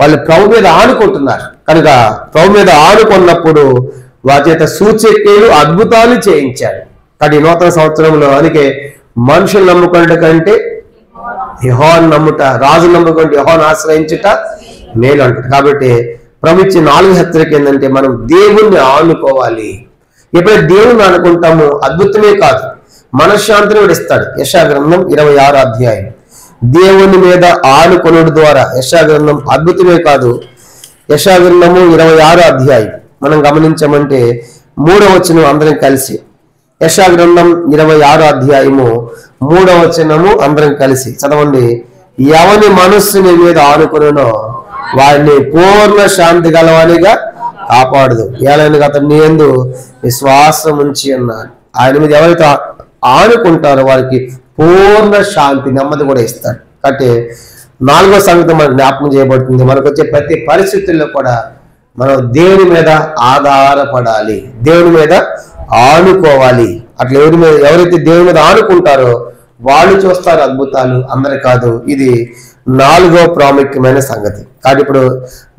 వాళ్ళు ప్రభు మీద ఆనుకుంటున్నారు. కనుక ప్రభు మీద ఆనుకున్నప్పుడు వారి చేత సూచక్రియలు అద్భుతాలు చేయించాడు. కాబట్టి నూతన సంవత్సరంలో అందుకే మనుషులు నమ్ముకున్నట కంటే యెహోవాను నమ్ముట, రాజు నమ్ముకుంటే యెహోవాను ఆశ్రయించుట మేలు అంటారు. కాబట్టి ప్రభు ఇచ్చే 4 హెచ్చరిక ఏంటంటే మనం దేవుణ్ణి ఆనుకోవాలి. ఎప్పుడైతే దేవుణ్ణి అనుకుంటామో అద్భుతమే కాదు మనశ్శాంతిని కూడా ఇస్తాడు. యెషయా గ్రంథం 26వ అధ్యాయం, దేవుని మీద ఆనుకొనుడు ద్వారా యెషయా గ్రంథం అద్భుతమే కాదు. యెషయా గ్రంథము 26వ అధ్యాయం మనం గమనించమంటే 3వ వచనం అందరం కలిసి, యెషయా గ్రంథం 26వ అధ్యాయము 3వ వచనము అందరం కలిసి చదవండి. ఎవని మనస్సుని మీద ఆనుకునో వారిని పూర్ణ శాంతి గలవానిగా కాపాడదు, ఏలైనగా అతను నీ యందు విశ్వాసం ఉంచి అన్నాడు. ఆయన మీద ఎవరైతే ఆనుకుంటారో వారికి పూర్ణ శాంతి, నెమ్మది కూడా ఇస్తాడు. కాబట్టి 4వ సంగతి మనకు జ్ఞాపకం చేయబడుతుంది. మనకు వచ్చే ప్రతి పరిస్థితుల్లో కూడా మనం దేవుని మీద ఆధారపడాలి, దేవుని మీద ఆనుకోవాలి. అట్లా ఎవరైతే దేవుని మీద ఆనుకుంటారో వాళ్ళు చూస్తారు అద్భుతాలు, అందరి కాదు. ఇది 4వ ప్రాముఖ్యమైన సంగతి. కాబట్టి ఇప్పుడు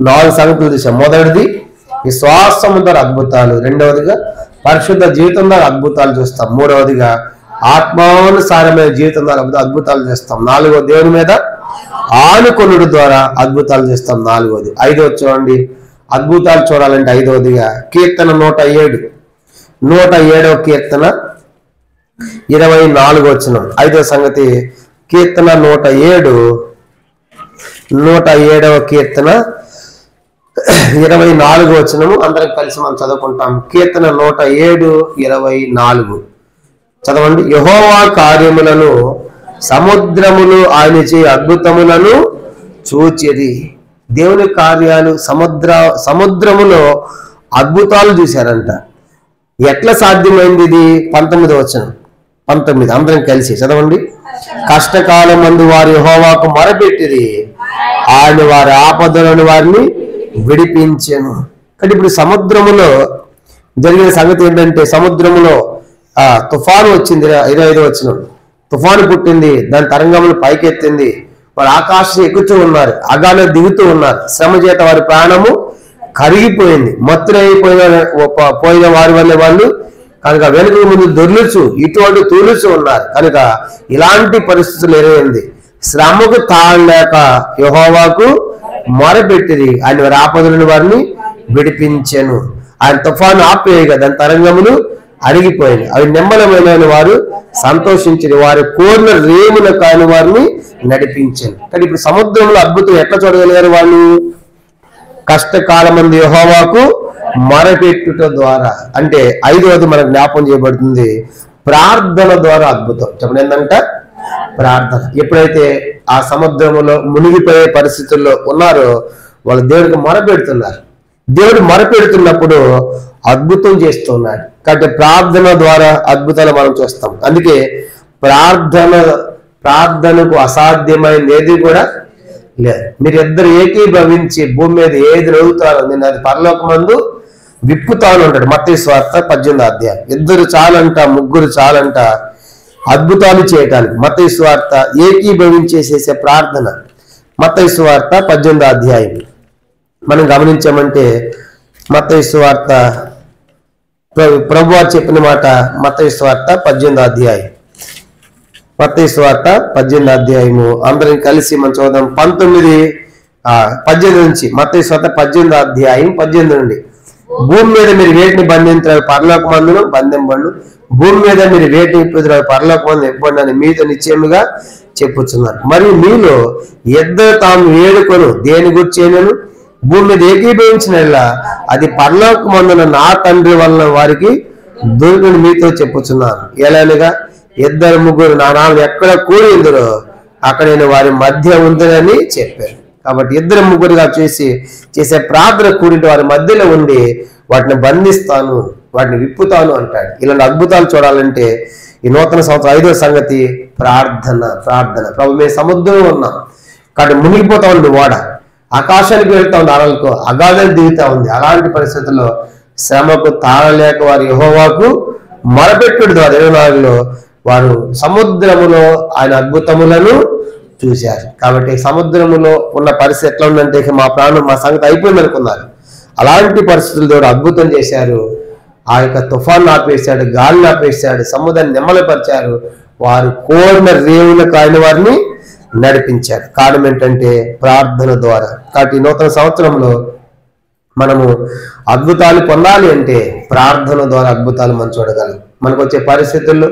4 సంగతులు చూసాం. మొదటిది విశ్వాసం ద్వారా అద్భుతాలు, 2వదిగా పరిశుద్ధ జీవితం ద్వారా అద్భుతాలు చూస్తాం, 3వదిగా ఆత్మానుసారమైన జీవితం ద్వారా అద్భుతాలు చేస్తాం, 4వ దేవుని మీద ఆనుకొనుడు ద్వారా అద్భుతాలు చేస్తాం, 4వది. 5వ చూడండి, అద్భుతాలు చూడాలంటే 5వదిగా కీర్తన 107వ కీర్తన 24వ వచనం. 5వ సంగతి కీర్తన 107వ కీర్తన 24వ వచనము అందరం కలిసి మనం చదువుకుంటాం. కీర్తన 107:24 చదవండి. యెహోవా కార్యములను సముద్రములు ఆయన చే అద్భుతములను చూచిరి. దేవుని కార్యాలు సముద్రములో అద్భుతాలు చూశారంట. ఎట్లా సాధ్యమైంది ఇది? 19వ వచనం. 19 అందరం కలిసి చదవండి. కష్టకాలం మందు వారి యెహోవాకు మొరపెట్టిరి, ఆయన వారి ఆపదలను వారిని విడిపించెను. కాబట్టి ఇప్పుడు సముద్రములో జరిగిన సంగతి ఏంటంటే, సముద్రములో తుఫాను వచ్చింది. 25వ వచనం, తుఫాను పుట్టింది, దాని తరంగములు పైకెత్తింది, వారు ఆకాశం ఎక్కుతూ ఉన్నారు, అగాలో దిగుతూ ఉన్నారు, శ్రమ చేత వారి ప్రాణము కరిగిపోయింది, పోయిన వారి వల్ల వాళ్ళు కనుక వెనుక ముందు దొర్లుచు ఇటువంటి తూలుచు ఉన్నారు. కనుక ఇలాంటి పరిస్థితులు ఎదురైంది. శ్రమకు తాళలేక యెహోవాకు మొరపెట్టిరి, ఆయన వారి ఆపదలను వారిని విడిపించెను. ఆయన తుఫాను ఆపేయగా దాని తరంగములు అరిగిపోయింది, అవి నిమ్మలమైన వారు సంతోషించి వారి కోరిన రేముల కాని వారిని నడిపించాను. కానీ ఇప్పుడు సముద్రంలో అద్భుతం ఎట్లా చూడగలిగారు వాళ్ళు? కష్టకాలం మంది యెహోవాకు మొరపెట్టుట ద్వారా. అంటే 5వది మనకు జ్ఞాపం చేయబడుతుంది, ప్రార్థన ద్వారా అద్భుతం. చెప్పండి ఏంటంట? ప్రార్థన. ఎప్పుడైతే ఆ సముద్రములో మునిగిపోయే పరిస్థితుల్లో ఉన్నారో వాళ్ళు దేవుడికి మొరపెడుతున్నారు. దేవుడు మొరపెడుతున్నప్పుడు అద్భుతం చేస్తున్నాడు. కాబట్టి ప్రార్థన ద్వారా అద్భుతాలు మనం చూస్తాం. అందుకే ప్రార్థనకు అసాధ్యమైనది ఏది కూడా లేదు. మీరు ఇద్దరు ఏకీభవించి భూమి మీద ఏది అడుగుతారో నేను అది పరలోకమందు విప్పుతాను అంటాడు మత్తయి సువార్త 18వ అధ్యాయం. ఇద్దరు చాలంట, ముగ్గురు చాలంట అద్భుతాలు చేయటానికి. మత్తయి సువార్త ఏకీభవించేసేసే ప్రార్థన. మత్తయి సువార్త 18వ అధ్యాయం మనం గమనించామంటే, మత్తయి సువార్త ప్రభువారు చెప్పిన మాట, మత్తయి సువార్త 18వ అధ్యాయం. మత్తయి సువార్త 18వ అధ్యాయము అందరం కలిసి మనం చూద్దాం. 18 నుంచి. మత్తయి సువార్త 18వ అధ్యాయం 18 నుండి. భూమి మీద మీరు వేటిని బంధించారు పరలోకమందును బంధింపండు, భూమి మీద మీరు వేటిని ఇప్పుతారు పరలోకమందు ఇవ్వండి అని మీతో నిశ్చయముగా చెప్పుచున్నారు. మరియు మీలో ఇద్దరు తాము వేడుకొను దేని గుర్చేనను భూమి మీద ఏకీభవించినలా అది పరలోకమందున నా తండ్రి వలన వారికి దొరికిన మీతో చెప్పుచున్నాను. ఎలాగా ఇద్దరు ముగ్గురు నా నామం ఎక్కడ కూడి ఉందరో అక్కడ నేను వారి మధ్య ఉందని చెప్పారు. కాబట్టి ఇద్దరు ముగ్గురుగా చేసే ప్రార్థన కూడింటి వారి మధ్యలో ఉండి వాటిని బంధిస్తాను, వాటిని విప్పుతాను అంటాడు. ఇలాంటి అద్భుతాలు చూడాలంటే ఈ నూతన సంవత్సరం 5వ సంగతి ప్రార్థన. ప్రభు మేము సముద్రంలో ఉన్నాం కాబట్టి మునిగిపోతా ఉంది ఓడ, ఆకాశానికి వెళ్తా ఉంది, అలలకు అగాధాలు దిగుతా ఉంది. అలాంటి పరిస్థితుల్లో శ్రమకు తాళలేక వారు యెహోవాకు మొరపెట్టుడు ద్వారా 24లో వారు సముద్రములో ఆయన అద్భుతములను చూశారు. కాబట్టి సముద్రములో ఉన్న పరిస్థితి ఎట్లా ఉందంటే మా ప్రాణం మా సంగతి అయిపోయింది అనుకున్నారు. అలాంటి పరిస్థితులు దేవుడు అద్భుతం చేశారు. ఆ యొక్క తుఫాను ఆపేశాడు, గాలిని ఆపేశాడు, సముద్రాన్ని నెమ్మలపరిచారు. వారు కోరిన రేవులకు ఆయన వారిని నడిపించారు. కారణం ఏంటంటే ప్రార్థన ద్వారా. కాబట్టి నూతన సంవత్సరంలో మనము అద్భుతాలు పొందాలి అంటే ప్రార్థన ద్వారా అద్భుతాలు మనం చూడగలం. మనకు వచ్చే పరిస్థితుల్లో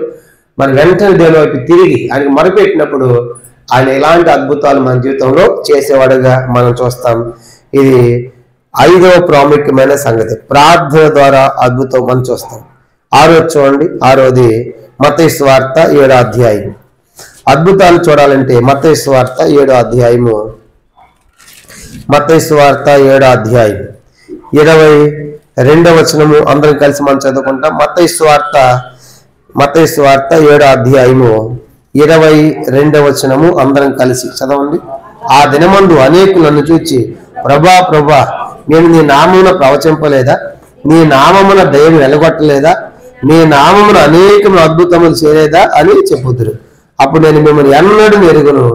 మన వెంటనే దేవుని వైపు తిరిగి ఆయనకు మొరపెట్టినప్పుడు ఆయన ఎలాంటి అద్భుతాలు మన జీవితంలో చేసేవాడుగా మనం చూస్తాం. ఇది 5వ ప్రాముఖ్యమైన సంగతి, ప్రార్థన ద్వారా అద్భుతం మనం చూస్తాం. 6వ చూడండి. 6వది మత్తయి సువార్త 7వ అధ్యాయం. అద్భుతాలు చూడాలంటే మత్తయి సువార్త 7వ అధ్యాయము. మత్తయి సువార్త 7వ అధ్యాయం 22వ వచనము అందరం కలిసి మనం చదువుకుంటాం. మత్తయి సువార్త 7వ అధ్యాయము 22వ వచనము అందరం కలిసి చదవండి. ఆ దినమందు అనేకులు నన్ను చూచి ప్రభా నేను నీ నామమున ప్రవచింపలేదా, నీ నామమున దయ్యం వెలగొట్టలేదా, నీ నామమున అనేకమైన అద్భుతములు చేయలేదా అని చెప్పుదురు. అప్పుడు నేను మిమ్మల్ని ఎన్నడూ ఎరుగును,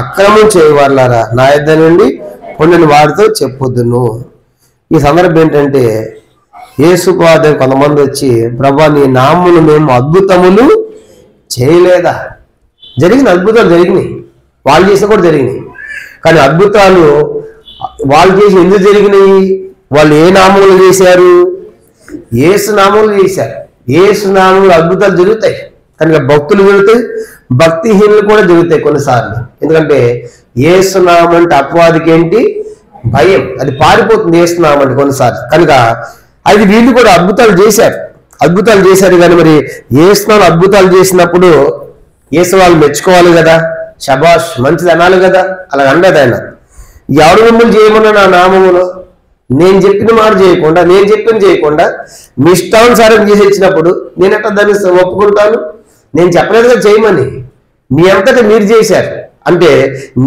అక్రమం చేయవారులారా నా యొద్ద నుండి పొందిన వారితో చెప్పుదును. ఈ సందర్భం ఏంటంటే యేసుపాదం కొంతమంది వచ్చి ప్రభా నీ నామమును మేము అద్భుతములు చేయలేదా? జరిగిన అద్భుతాలు జరిగినాయి, వాళ్ళు చేసిన కూడా జరిగినాయి. కానీ అద్భుతాలు వాళ్ళు చేసి ఎందుకు జరిగినాయి? వాళ్ళు ఏ నామములు చేశారు? యేసు నామములు చేశారు. యేసు నామములు అద్భుతాలు జరుగుతాయి, కనుక భక్తులు జరుగుతాయి, భక్తిహీనులు కూడా జరుగుతాయి కొన్నిసార్లు. ఎందుకంటే యేసు నామం అంటే అపవాదికి ఏంటి? భయం, అది పారిపోతుంది యేసు నామం అంటే కొన్నిసార్లు. కనుక అది వీళ్ళు కూడా అద్భుతాలు చేశారు కానీ మరి యేసు నామం అద్భుతాలు చేసినప్పుడు యేసు వాళ్ళు మెచ్చుకోవాలి కదా, శబాష్ మంచిది అనాలి కదా. అలా అనలేదు ఆయన. ఎవరు మిమ్మల్ని చేయమన్నా నా నామములో నేను చెప్పిన మాట చేయకుండా, నేను చెప్పింది చేయకుండా మీ ఇష్టానుసారం చేసి ఇచ్చినప్పుడు నేను ఎట్లా దాన్ని ఒప్పుకుంటాను? నేను చెప్పలేదు కదా చేయమని, మీ అంతటా మీరు చేశారు. అంటే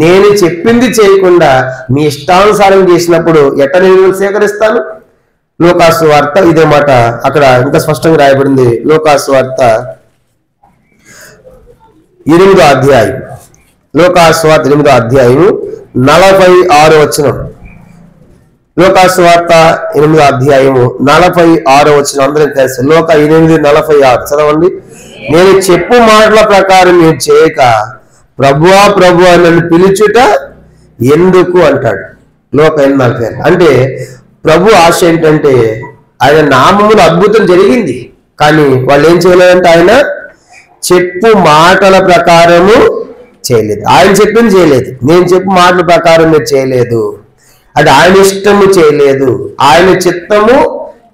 నేను చెప్పింది చేయకుండా మీ ఇష్టానుసారం చేసినప్పుడు ఎట్లా నేను స్వీకరిస్తాను? లూకాసు వార్త ఇదే మాట అక్కడ ఇంకా స్పష్టంగా రాయబడింది. లూకాసు వార్త 8వ అధ్యాయం, లూకాసు వార్త 8వ అధ్యాయం 46వ వచనం. లూకాసు వార్త 8వ అధ్యాయము 46వ వచనం అందరం తెలుసు. లోక 8:46 చదవండి. నేను చెప్పు మాటల ప్రకారం మీరు చేయక ప్రభువా ప్రభువా నన్ను పిలుచుట ఎందుకు అంటాడు. లోక 8:46. అంటే ప్రభు ఆశ ఏంటంటే ఆయన నామములు అద్భుతం జరిగింది, కానీ వాళ్ళు ఏం చేయలేదంటే ఆయన చెప్పు మాటల ప్రకారము చేయలేదు. ఆయన చెప్పింది చేయలేదు. నేను చెప్పు మాటల ప్రకారం మీరు చేయలేదు, అది ఆయన ఇష్టము చేయలేదు, ఆయన చిత్తము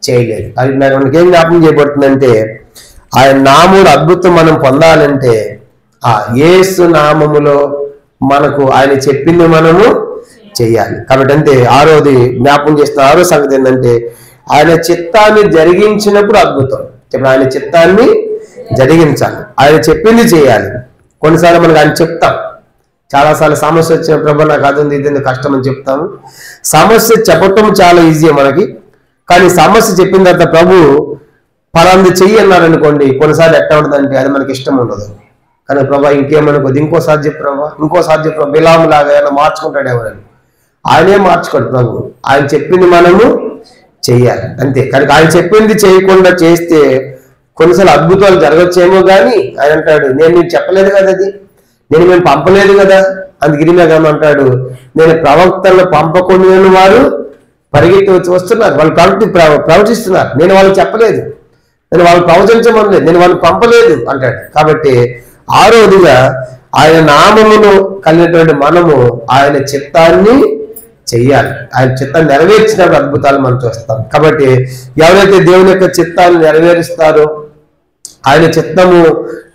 చేయలేదు. అది మనకి ఏం జ్ఞాపకం చేయబడుతుందంటే ఆయన నామములు అద్భుతం మనం పొందాలంటే ఆ యేసు నామములో మనకు ఆయన చెప్పింది మనము చెయ్యాలి. కాబట్టి అంటే ఆరోది జ్ఞాపకం చేస్తున్న ఆరో సంగతి ఏంటంటే ఆయన చిత్తాన్ని జరిగించినప్పుడు అద్భుతం. ఇప్పుడు ఆయన చిత్తాన్ని జరిగించాలి, ఆయన చెప్పింది చేయాలి. కొన్నిసార్లు మనకు ఆయన చెప్తాం, చాలాసార్లు సమస్య వచ్చిన ప్రభు నాకు అది ఉంది ఇది కష్టం అని చెప్తాము. సమస్య చెప్పటం చాలా ఈజీ మనకి, కానీ సమస్య చెప్పిన తర్వాత ప్రభు ఫలాంది చెయ్యి అన్నారు అనుకోండి, కొన్నిసార్లు ఎట్లా ఉంటుందంటే అది మనకి ఇష్టం ఉండదు. కానీ ప్రభా ఇంకేమనుకోద్దు, ఇంకోసారి చెప్పు ప్రభా, ఇంకోసారి చెప్పు ప్రభు, బిలాములాగా ఏమైనా మార్చుకుంటాడు ఎవరని. ఆయనే మార్చుకోడు ప్రభు. ఆయన చెప్పింది మనము చెయ్యాలి అంతే. కానీ ఆయన చెప్పింది చేయకుండా చేస్తే కొన్నిసార్లు అద్భుతాలు జరగచ్చేమో, కానీ ఆయన అంటాడు నేను నీకు చెప్పలేదు కదా, అది మేము పంపలేదు కదా. అందుకు ఇరిమియా అంటాడు నేను ప్రవక్తలను పంపకుండా వారు పరిగెత్తి వచ్చి వస్తున్నారు, వాళ్ళు ప్రవచిస్తున్నారు, నేను వాళ్ళకి చెప్పలేదు, నేను వాళ్ళు ప్రవచించమనలేదు, నేను వాళ్ళకి పంపలేదు అంటాడు. కాబట్టి ఆరోదిగా ఆయన నామమును కలిగినటువంటి మనము ఆయన చిత్తాన్ని చెయ్యాలి. ఆయన చిత్తాన్ని నెరవేర్చినప్పుడు అద్భుతాలు మనం చూస్తాం. కాబట్టి ఎవరైతే దేవుని యొక్క చిత్తాన్ని నెరవేరుస్తారో ఆయన చిత్తము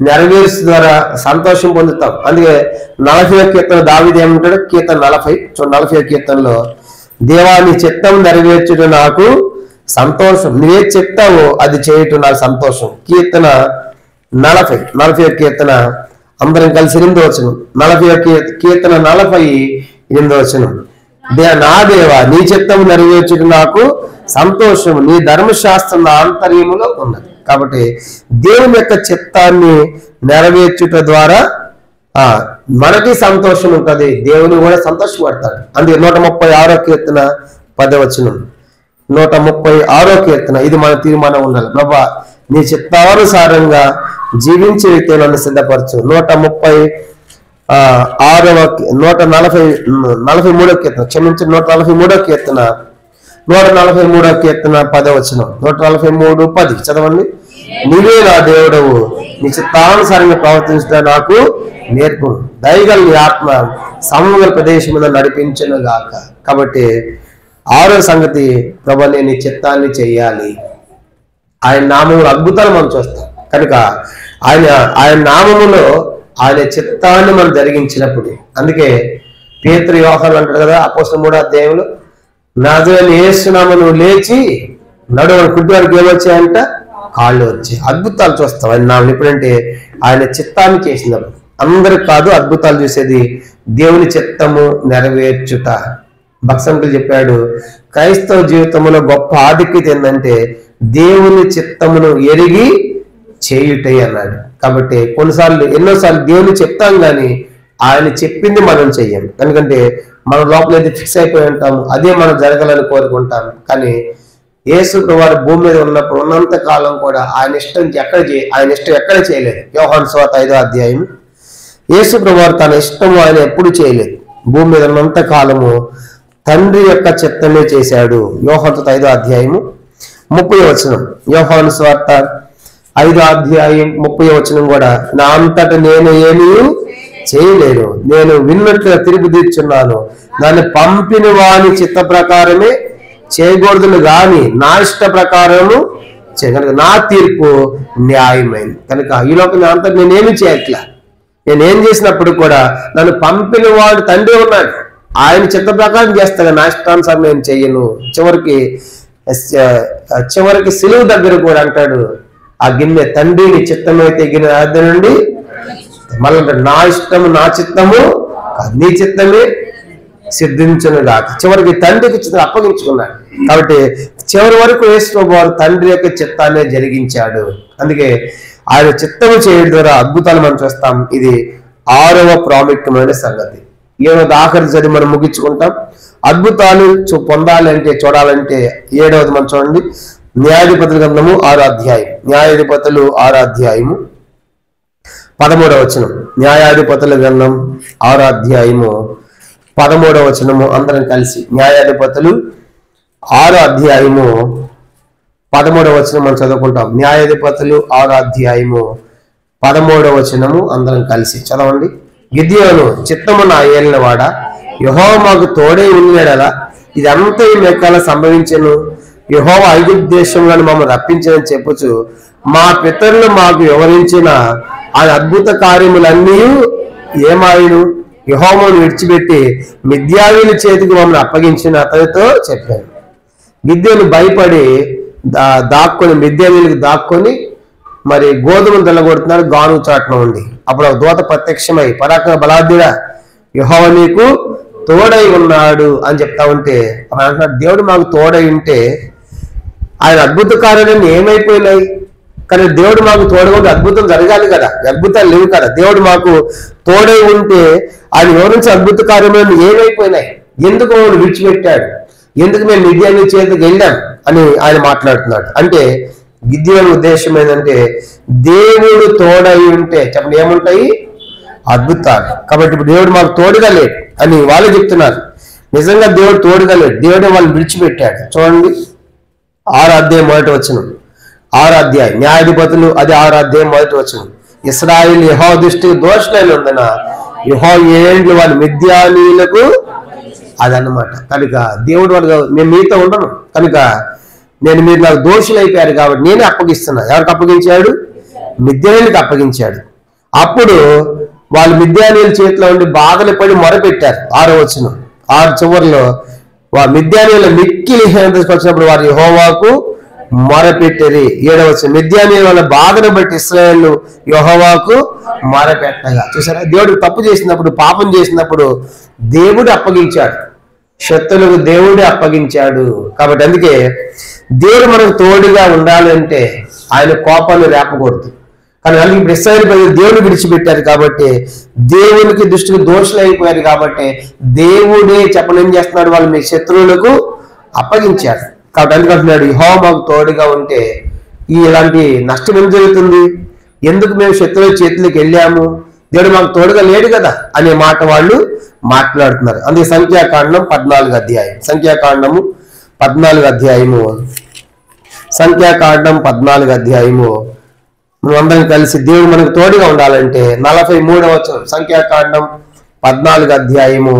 నెరవేర్చు ద్వారా సంతోషం పొందుతాం. అందుకే 40వ కీర్తన దావీదు ఏమంటాడు, కీర్తన 40వ కీర్తనలో దేవాని చిత్తం నెరవేర్చుట నాకు సంతోషం, నువ్వే చెప్తావో అది చేయటం నాకు సంతోషం. కీర్తన 40వ కీర్తన అందరం కలిసి 8వ వచనం. 40వ కీర్తన 48వ వచనం. నా దేవా నీ చిత్తము నెరవేర్చుట నాకు సంతోషం, నీ ధర్మశాస్త్రం నా ఆంతర్యములో ఉన్నది. కాబట్టి దేవుని యొక్క చిత్తాన్ని నెరవేర్చుట ద్వారా మనకి సంతోషం ఉంటుంది, దేవుని కూడా సంతోషపడతాడు. అందుకే 136వ కీర్తన 10వ వచనం. 136వ కీర్తన ఇది మన తీర్మానం ఉండాలి. ప్రభా నీ చిత్తానుసారంగా జీవించే వ్యక్తులను నన్ను సిద్ధపరచు. 143వ కీర్తన క్షమించి 143వ కీర్తన 143వ కీర్తన 10వ వచనం. 143:10 చదవండి. నీవే నా దేవుడవు, నీ చిత్తానుసారంగా ప్రవర్తించడం నాకు నేర్పు, దయగల నీ ఆత్మ సమగల ప్రదేశం మీద నడిపించను గాక. కాబట్టి ఆరో సంగతి ప్రభు నేను నీ చిత్తాన్ని చెయ్యాలి. ఆయన నామములో అద్భుతాలు మనం చూస్తాం కనుక ఆయన నామములో ఆయన చిత్తాన్ని మనం జరిగించినప్పుడు, అందుకే పేతురు యోహాను అంటాడు కదా అపోస్తలుల 3వ అధ్యాయంలో, నజరేయుడైన యేసు నామమున నువ్వు లేచి నడువని కుట్టివారికి ఏమొచ్చాయంట, కాళ్ళు వచ్చాయి. అద్భుతాలు చూస్తాం ఆయన నామం ఎప్పుడంటే ఆయన చిత్తాన్ని చేసినప్పుడు. అందరికి కాదు అద్భుతాలు చూసేది దేవుని చిత్తము నెరవేర్చుట. భక్తంకులు చెప్పాడు క్రైస్తవ జీవితంలో గొప్ప ఆధిక్యత ఏంటంటే దేవుని చిత్తమును ఎరిగి చేయుటే అన్నాడు. కాబట్టి ఎన్నోసార్లు దేవుని చెప్తాం కానీ ఆయన చెప్పింది మనం చెయ్యం. ఎందుకంటే మన లోపల ఏది ఫిక్స్ అయిపోయి ఉంటాము అదే మనం జరగాలని కోరుకుంటాం. కానీ యేసు వారు భూమి మీద ఉన్నంత కాలం కూడా ఆయన ఇష్టం ఎక్కడ చేయలేదు. యోహాను సువార్త 5వ అధ్యాయం. యేసు వారు తన ఇష్టము ఆయన ఎప్పుడు చేయలేదు. భూమి మీద ఉన్నంత కాలము తండ్రి యొక్క చిత్తమే చేశాడు. యోహాను 5వ అధ్యాయము 30వ వచనం. యోహాను సువార్త 5వ అధ్యాయం 30వ వచనం కూడా, నా అంతట నేను ఏమీ చేయలేను, నేను విన్నట్లుగా తిరిగి తీర్చున్నాను, దాన్ని పంపిన వాని చిత్త ప్రకారమే చేయకూడదు గాని నా ఇష్ట ప్రకారము కనుక నా తీర్పు న్యాయమైంది. కనుక ఈ లోకం అంతటా నేనేమి చేయట్లా. నేనేం చేసినప్పుడు కూడా నన్ను పంపిన వాడు తండ్రి ఉన్నాడు, ఆయన చిత్త ప్రకారం చేస్తాను, నా ఇష్టానుసారం నేను చెయ్యను. చివరికి సిలువ దగ్గర కూడా అంటాడు, ఆ గిన్నె తండ్రి నీ చిత్తము అయితే గిన్నె ఆది నుండి మళ్ళీ నా ఇష్టము నా చిత్తము నీ చిత్తమే సిద్ధించునుగాక. చివరికి తండ్రికి చిత్తం అప్పగించుకున్నాడు. కాబట్టి చివరి వరకు యేసుప్రభువారు తండ్రి యొక్క చిత్తాన్ని జరిగించాడు. అందుకే ఆయన చిత్తము చేయడం ద్వారా అద్భుతాలు మనం చూస్తాం. ఇది 6వ ప్రాముఖ్యమైన సంగతి. 7వ ఆఖరి చదివి మనం ముగించుకుంటాం. అద్భుతాలు పొందాలి అంటే చూడాలంటే 7వది మనం చూడండి. న్యాయాధిపతుల గ్రంథము 6వ అధ్యాయం. న్యాయాధిపతులు 6వ అధ్యాయము 13వ వచనం. న్యాయాధిపతుల గ్రంథం 6వ అధ్యాయము 13వ వచనము అందరం కలిసి. న్యాయాధిపతులు 6వ అధ్యాయము 13వ వచనం మనం చదువుకుంటాం. న్యాయాధిపతులు 6వ అధ్యాయము 13వ వచనము అందరం కలిసి చదవండి. గిద్యోను చిత్తము నా ఏలినవాడ, యెహోవా మాకు తోడై ఉన్నాడలా ఇదంతా ఈ మెక్కల సంభవించెను. యెహోవా ఐగుప్తు దేశంలో మమ్మల్ని రప్పించని చెప్పుచు మా పితరులు మాకు వివరించిన ఆ అద్భుత కార్యములన్నీ ఏమాయను. యెహోవాను విడిచిపెట్టి మిద్యానీయుల చేతికి మమ్మల్ని అప్పగించిన అతనితో చెప్పాను. గిద్యోను భయపడి దాక్కొని మిద్యానీయులకు దాక్కొని మరి గోధుమలు తెల్లగొడుతున్నారు గాను చాటున ఉండి. అప్పుడు ఒక దూత ప్రత్యక్షమై పరాక్రమ బలాఢ్యుడా యెహోవా నీకు తోడై ఉన్నాడు అని చెప్తా ఉంటే అంటున్నాడు, దేవుడు మాకు తోడై ఉంటే ఆయన అద్భుత కార్యాలన్నీ ఏమైపోయినాయి? కానీ దేవుడు మాకు తోడుగా ఉంటే అద్భుతం జరగాలి కదా, అద్భుతాలు లేవు కదా. దేవుడు మాకు తోడై ఉంటే ఆయన వివరించే అద్భుత కార్యములను ఏమైపోయినాయి? ఎందుకు మమ్మల్ని విడిచిపెట్టాడు? ఎందుకు మేము మిద్యానీయుల చేతికి వెళ్ళాం అని ఆయన మాట్లాడుతున్నాడు. అంటే గిద్యోను ఉద్దేశం ఏంటంటే దేవుడు తోడై ఉంటే చెప్పండి ఏముంటాయి? అద్భుతాలు. కాబట్టి ఇప్పుడు దేవుడు మాకు తోడుగా లేడు అని వాళ్ళు చెప్తున్నారు. నిజంగా దేవుడు తోడుగా లేడు, దేవుడే వాళ్ళని విడిచిపెట్టాడు. చూడండి 6వ అధ్యాయం 1వ వచనం. 6వ అధ్యాయం న్యాయాధిపతులు అది 6వ అధ్యాయం 1వ వచనం. ఇశ్రాయేలు యెహోవా దృష్టికి దోషులైన ఉందన యెహోవా ఏండ్లు వాళ్ళ మిద్యానీయులకు అదన్నమాట. కనుక దేవుడు వాళ్ళు నేను మీతో ఉండను కనుక మీరు నాకు దోషులు అయిపోయారు కాబట్టి నేనే అప్పగిస్తున్నా. ఎవరికి అప్పగించాడు? మిద్యానీయులకు అప్పగించాడు. అప్పుడు వాళ్ళు మిద్యానీయుల చేతిలో ఉండి బాధలు పడి మొరపెట్టారు. 6వ వచనం 6 చివరిలో మిద్యానీయుల మిక్కిలి వచ్చినప్పుడు వారు యెహోవాకు మొరపెట్టిరి. 7వ వచనం మిద్యానీయుల వాళ్ళ బాధను బట్టి ఇశ్రాయేలు యెహోవాకు మొరపెట్టగా. చూసారా, దేవుడు తప్పు చేసినప్పుడు పాపం చేసినప్పుడు దేవుడు అప్పగించాడు, శత్రులకు దేవుడే అప్పగించాడు. కాబట్టి అందుకే దేవుడు మనకు తోడుగా ఉండాలంటే ఆయన కోపాన్ని రేపకూడదు. కానీ అందుకే ఇప్పుడు ఇశ్రాయేలు ప్రజలు దేవుని విడిచిపెట్టారు కాబట్టి దేవునికి దృష్టికి దోషులు అయిపోయారు కాబట్టి దేవుడే ఏం చేస్తున్నాడు? వాళ్ళు మీ శత్రువులకు అప్పగించారు. కాబట్టి అందుకంటున్నాడు యెహోవా మాకు తోడుగా ఉంటే ఇలాంటి నష్టం ఏం జరుగుతుంది? ఎందుకు మేము శత్రువుల చేతులకు వెళ్ళాము? దేవుడు మాకు తోడుగా లేడు కదా అనే మాట వాళ్ళు మాట్లాడుతున్నారు. అందుకే సంఖ్యాకాండం 14వ అధ్యాయం. సంఖ్యాకాండము 14వ అధ్యాయము. సంఖ్యాకాండం 14వ అధ్యాయము మనం అందరం కలిసి దేవుడు మనకు తోడుగా ఉండాలంటే 43వ వచనం. సంఖ్యాకాండం 14వ అధ్యాయము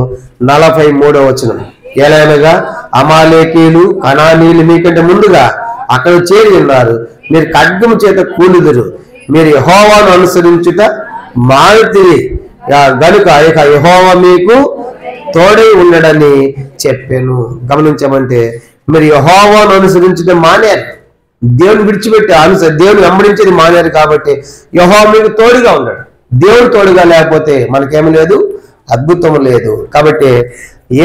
43వ వచనం. ఎలాగనగా అమాలేకీయులు కనానీయులు మీకంటే ముందుగా అక్కడ చేరి ఉన్నారు, మీరు ఖడ్గము చేత కూలిదురు, మీరు యెహోవాను అనుసరించుట మానితిరి గనుక యెహోవా మీకు తోడై ఉండడని చెప్పాను. గమనించమంటే మీరు యెహోవాను అనుసరించడం మానేరు, దేవుని విడిచిపెట్టి దేవుని వెంబడించేది మానేరు. కాబట్టి యెహోవా మీకు తోడుగా ఉన్నాడు. దేవుడు తోడుగా లేకపోతే మనకేమీ లేదు, అద్భుతం లేదు. కాబట్టి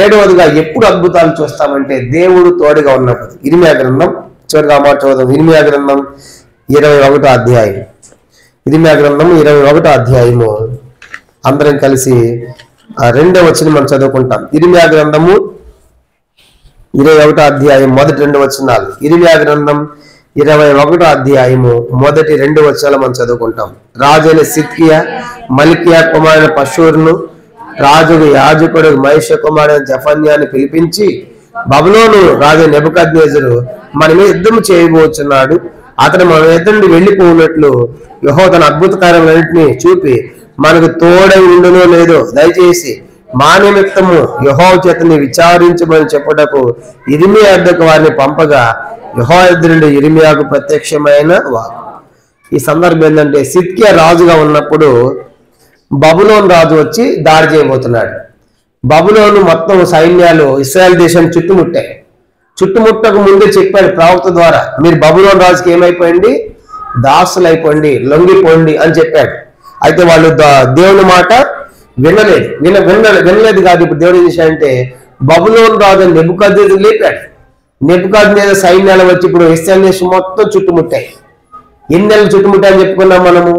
7వదిగా ఎప్పుడు అద్భుతాలు చూస్తామంటే దేవుడు తోడుగా ఉన్నప్పుడు. ఇర్మీయా గ్రంథం చివరిగా మాట చదువుదాం. ఇర్మీయా గ్రంథం 21వ అధ్యాయం. ఇర్మీయా గ్రంథం 21వ అధ్యాయము అందరం కలిసి 2వ వచనం మనం చదువుకుంటాం. ఇర్మీయా గ్రంథము 21వ అధ్యాయం మొదటి 2 వచనాలు. ఇర్మీయా గ్రంథం 21వ అధ్యాయము మొదటి 2 వచనాలు మనం చదువుకుంటాం. రాజైన సిద్కియా మల్కియా కుమారుడు పషూరును రాజుకు యాజకుడు మహేష కుమారుడు జఫన్యాన్ని పిలిపించి బబులోను రాజు నెబుకద్నెజరు మన మీద యుద్ధం చేయబోతున్నాడు, అతను మన ఎదురు వెళ్ళిపోయినట్లు యెహోవా తన అద్భుత కార్యములన్నింటినీ చూపి మనకు తోడై ఉండునో లేదో దయచేసి మా నిమిత్తము యెహోవా చేతని విచారించమని చెప్పుటకు ఇర్మీయా వద్దకు వారిని పంపగా యెహోవా ఎదురు ఇర్మీయాకు ప్రత్యక్షమైన వారు. ఈ సందర్భం ఏంటంటే సిద్కియా రాజుగా ఉన్నప్పుడు బబులోను రాజు వచ్చి దాడి చేయబోతున్నాడు. బబులోను మొత్తం సైన్యాలు ఇశ్రాయేల్ దేశాన్ని చుట్టుముట్టాయి. చుట్టుముట్టక ముందే చెప్పాడు ప్రవక్త ద్వారా, మీరు బబులోను రాజుకి ఏమైపోయింది? దాసులైపోండి, లొంగిపోండి అని చెప్పాడు. అయితే వాళ్ళు దేవుని మాట వినలేదు. వినలేదు కాదు. ఇప్పుడు దేవుడు ఏం చేశాడంటే బబులోను రాజు నెబుకద్నెజరు లేపాడు. నెబుకద్నెజరు సైన్యాలు వచ్చి ఇప్పుడు ఇశ్రాయేలు దేశం మొత్తం చుట్టుముట్టాయి. ఎన్ని నెలలు చుట్టుముట్టాయని చెప్పుకున్నాం మనము,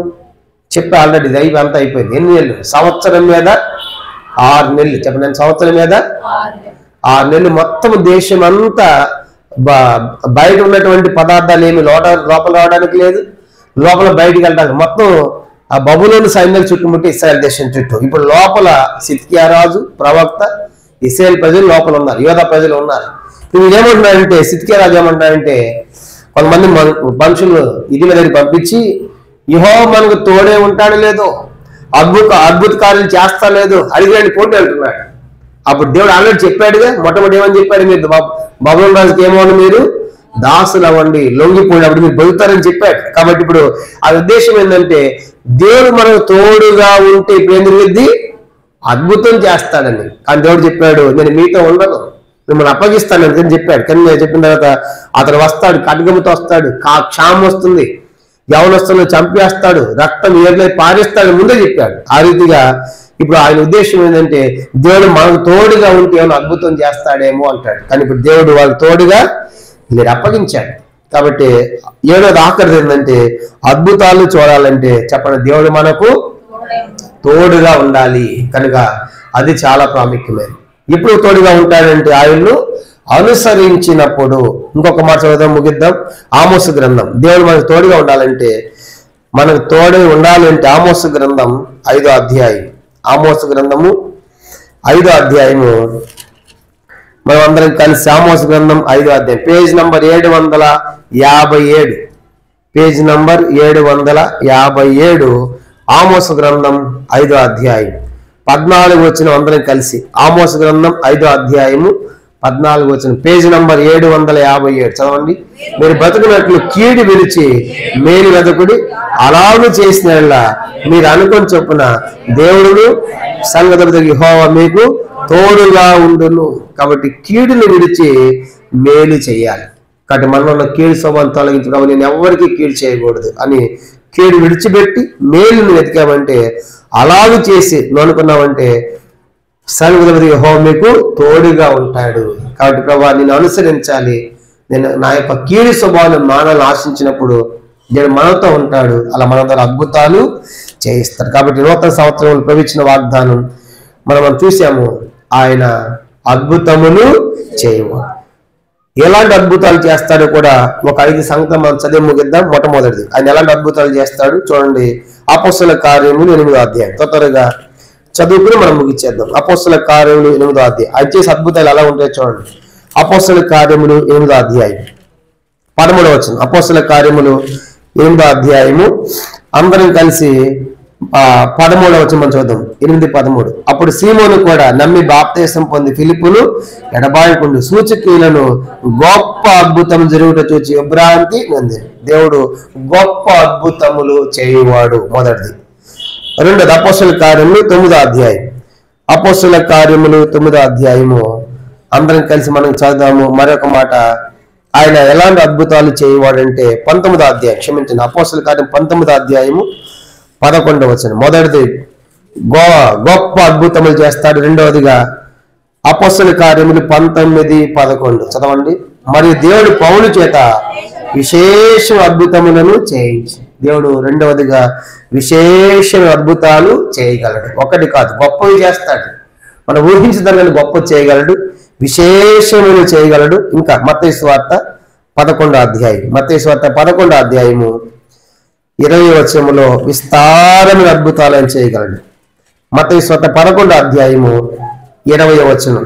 చెప్పి ఆల్రెడీ దైవం అంతా అయిపోయింది. ఎన్ని నెలలు? సంవత్సరం మీద 6 నెలలు. చెప్పండి, సంవత్సరం మీద 6 నెలలు మొత్తం దేశం అంతా బయట ఉన్నటువంటి పదార్థాలు ఏమి లోపల రావడానికి లేదు, లోపల బయటికి వెళ్ళడానికి మొత్తం ఆ బబులోను సైన్యాలు చుట్టుముట్టి ఇశ్రాయేల్ దేశం చుట్టూ. ఇప్పుడు లోపల సిద్కియా రాజు, ప్రవక్త, ఇశ్రాయేల్ ప్రజలు లోపల ఉన్నారు, యోధా ప్రజలు ఉన్నారు. ఇప్పుడు ఏమంటున్నారంటే సిద్కియా రాజు ఏమంటున్నారంటే కొంతమంది మనుషులు ఇది మీద పంపించి యెహోవా మనకు తోడే ఉంటాడు లేదో, అద్భుత కార్యాలు చేస్తా లేదు, అడిగాడు పోటీ అంటున్నాడు. అప్పుడు దేవుడు ఆల్రెడీ చెప్పాడుగా, మొట్టమొదటి ఏమని చెప్పాడు, మీరు బబులోను రాజుకి ఏమోని మీరు దాసులు అవ్వండి, లొంగిపోయినప్పుడు మీరు బతుకుతారని చెప్పాడు. కాబట్టి ఇప్పుడు ఆ ఉద్దేశం ఏంటంటే దేవుడు మనకు తోడుగా ఉంటే ఇప్పుడు ఏం జరిగింది, అద్భుతం చేస్తాడని. కానీ దేవుడు చెప్పాడు నేను మీతో ఉండను, మిమ్మల్ని అప్పగిస్తాను అని చెప్పాడు. కానీ నేను చెప్పిన తర్వాత అతను వస్తాడు, ఖడ్గముతో వస్తాడు, క్షామం వస్తుంది, యవనస్తులను చంపేస్తాడు, రక్తం ఏర్లై పారేస్తాడు ముందే చెప్పాడు. ఆ రీతిగా ఇప్పుడు ఆయన ఉద్దేశం ఏంటంటే దేవుడు మనకు తోడుగా ఉంటే ఏమైనా అద్భుతం చేస్తాడేమో అంటాడు. కానీ ఇప్పుడు దేవుడు వాళ్ళకి తోడుగా మీరు అప్పగించాడు. కాబట్టి ఏడోది ఆఖరిది ఏంటంటే అద్భుతాలు చూడాలంటే చెప్పండి, దేవుడు మనకు తోడుగా ఉండాలి. కనుక అది చాలా ప్రాముఖ్యమైనది. ఎప్పుడు తోడుగా ఉంటాడంటే ఆయన్ను అనుసరించినప్పుడు. ఇంకొక మాట చదువుదాం, ముగిద్దాం. ఆమోసు గ్రంథం. దేవుడు మనకు తోడుగా ఉండాలంటే, మనకు తోడుగా ఉండాలంటే ఆమోసు గ్రంథం 5వ అధ్యాయం. ఆమోసు గ్రంథము 5వ అధ్యాయము మనం అందరం కలిసి ఆమోసు గ్రంథం 5వ అధ్యాయం పేజ్ నంబర్ 757, పేజ్ నంబర్ 757 ఆమోసు గ్రంథం 5వ అధ్యాయం 14 వచనం అందరం కలిసి. ఆమోసు గ్రంథం 5వ అధ్యాయము 14 వచనం, పేజ్ నంబర్ 757 చదవండి. మీరు బతుకున్నట్లు కీడు విడిచి మేలు వెదకుడి, అలాగే చేసిన మీరు అనుకొని చొప్పున దేవుడును సంగతులకు యెహోవా మీకు తోడుగా ఉండును. కాబట్టి కీడుని విడిచి మేలు చేయాలి. కాబట్టి మనలో కీడు స్వభావం తొలగించడం, నేను ఎవరికి కీడు చేయకూడదు అని కీడు విడిచిపెట్టి మేలుని వెతికామంటే, అలాగే చేసి అనుకున్నామంటే సంగతులకు యెహోవా మీకు తోడుగా ఉంటాడు. కాబట్టి ప్రభువా నేను అనుసరించాలి, నేను నా యొక్క కీడు స్వభావాన్ని మానాలను ఆశించినప్పుడు దేవుడు మనతో ఉంటాడు, అలా మన ద్వారా అద్భుతాలు చేయిస్తాడు. కాబట్టి నూతన సంవత్సరంలో ప్రవచించిన వాగ్దానం మనం చూసాము, ఆయన అద్భుతములు చేయవు. ఎలాంటి అద్భుతాలు చేస్తాడో కూడా ఒక 5 సంగతులు మనం చదివి ముగిద్దాం. మొట్టమొదటిది ఆయన ఎలాంటి అద్భుతాలు చేస్తాడు చూడండి. అపోస్తలుల కార్యములు 8వ అధ్యాయం. త్వరగా చదువుకుని మనం ముగిచ్చేద్దాం. అపోస్తలుల కార్యములు 8వ అధ్యాయం. ఆయన చేసే అద్భుతాలు ఎలా ఉంటాయో చూడండి. అపోస్తలుల కార్యములు 8వ అధ్యాయం 13వ వచనం. అపోస్తలుల కార్యములు 8వ అధ్యాయము అందరం కలిసి 13వ వచనం మనం చూద్దాం. 8:13. అప్పుడు సీమోను కూడా నమ్మి బాప్తిసం పొంది ఫిలిప్పును ఎడబాయకుండా సూచకీలను గొప్ప అద్భుతం జరుగుట చూచి విభ్రాంతి నొంది. దేవుడు గొప్ప అద్భుతములు చేయువాడు. మొదటిది. రెండోది అపోస్తలుల కార్యములు 9వ అధ్యాయం. అపోస్తలుల కార్యములు 9వ అధ్యాయము అందరం కలిసి మనం చదువుదాము. మరొక మాట, ఆయన ఎలాంటి అద్భుతాలు చేయవాడంటే 19వ అధ్యాయం, క్షమించండి, అపోస్తలుల కార్యం 19వ అధ్యాయము 11వ వచనం. మొదటిది గొప్ప అద్భుతములు చేస్తాడు. రెండవదిగా అపోస్తలుల కార్యములు 19:11 చదవండి. మరియు దేవుడు పౌలు చేత విశేష అద్భుతములను చేయించి, దేవుడు రెండవదిగా విశేష అద్భుతాలు చేయగలడు. ఒకటి కాదు, గొప్పవి చేస్తాడు. మనం ఊహించదగ్గని గొప్ప చేయగలడు, విశేషములు చేయగలడు. ఇంకా మత్తయి సువార్త 11వ అధ్యాయం. మత్తయి సువార్త 11వ అధ్యాయము 20వ వచనములో విస్తారమైన అద్భుతాలు ఆయన చేయగలడు. మత్తయి సువార్త 11వ అధ్యాయము 20వ వచనం.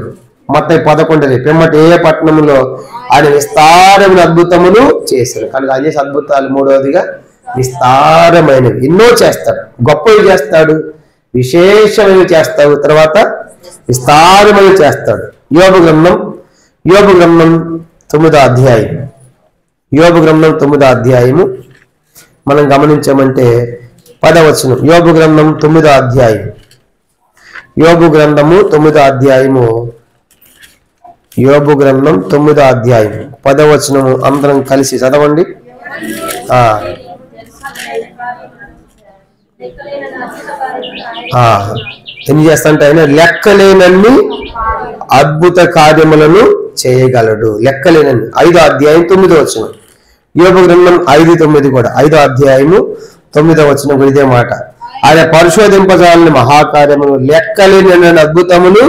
మత్తయి 11 పిమ్మటి ఏ పట్టణములో ఆయన విస్తారమైన అద్భుతములు చేశాడు. కనుక ఆయన చేసే అద్భుతాలు మూడవదిగా విస్తారమైనవి, ఎన్నో చేస్తాడు. గొప్పవి చేస్తాడు, విశేషమైనవి చేస్తాడు, తర్వాత విస్తారమైనవి చేస్తాడు. యోబు గ్రంథం 9వ అధ్యాయం. యోబు గ్రంథం 9వ అధ్యాయము మనం గమనించామంటే 10వ వచనం. యోబు గ్రంథం 9వ అధ్యాయం. యోబు గ్రంథము 9వ అధ్యాయము. యోబు గ్రంథం 9వ అధ్యాయం 10వ వచనము అందరం కలిసి చదవండి. ఎన్ని చేస్తాంటే ఆయన లెక్కలేనన్ని అద్భుత కార్యములను చేయగలడు. లెక్కలేనన్ని. 5వ అధ్యాయం 9వ వచనం. యోబు గ్రంథం 5:9 కూడా. 5వ అధ్యాయము 9వ వచనం కూడా ఇదే మాట. ఆయన పరిశోధింపజాలని మహాకార్యములు లెక్కలేనన్ని అద్భుతములు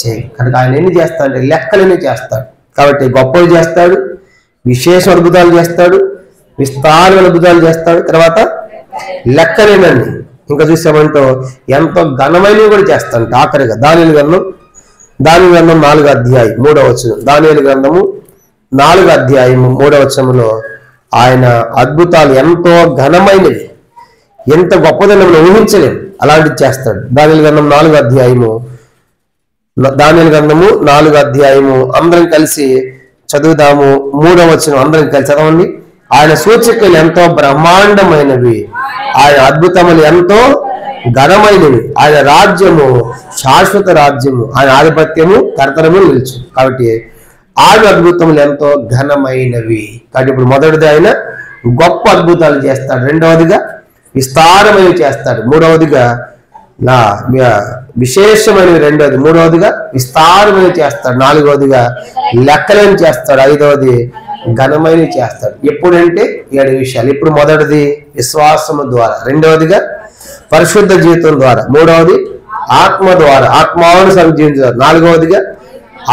చేయ. కనుక ఆయన ఎన్ని చేస్తాడంటే లెక్కలేని చేస్తాడు. కాబట్టి గొప్పలు చేస్తాడు, విశేష అద్భుతాలు చేస్తాడు, విస్తారమైన అద్భుతాలు చేస్తాడు, తర్వాత లెక్కలేనన్ని. ఇంకా చూసామంటూ ఎంతో ఘనమైనవి కూడా చేస్తాడు. ఆఖరిగా దానియేలు గ్రంథం 4వ అధ్యాయం 3వ వచనం. దానియేలు గ్రంథము 4వ అధ్యాయము 3వ వచనంలో ఆయన అద్భుతాలు ఎంతో ఘనమైనవి, ఎంత గొప్పదని మనం ఊహించలేము, అలాంటివి చేస్తాడు. దానియేలు గ్రంథం 4వ అధ్యాయము అందరం కలిసి చదువుదాము. 3వ వచనం అందరం కలిసి చదవండి. ఆయన సూచకులు ఎంతో బ్రహ్మాండమైనవి, ఆయన అద్భుతములు ఎంతో ఘనమైనవి, ఆయన రాజ్యము శాశ్వత రాజ్యము, ఆయన ఆధిపత్యము తరతరము నిలుచు. కాబట్టి ఆయన అద్భుతములు ఎంతో ఘనమైనవి. కాబట్టి ఇప్పుడు మొదటిది ఆయన గొప్ప అద్భుతాలు చేస్తాడు, రెండవదిగా విస్తారమైనవి చేస్తాడు, మూడవదిగా విశేషమైనవి, రెండవది, మూడవదిగా విస్తారమైనవి చేస్తాడు, నాలుగవదిగా లెక్కలేని చేస్తాడు, ఐదవది ఘనమైనవి చేస్తాడు. ఎప్పుడంటే 7 విషయాలు. ఇప్పుడు మొదటిది విశ్వాసము ద్వారా, రెండవదిగా పరిశుద్ధ జీవితం ద్వారా, మూడవది ఆత్మ ద్వారా, ఆత్మానుసారం జీవించారు, నాలుగవదిగా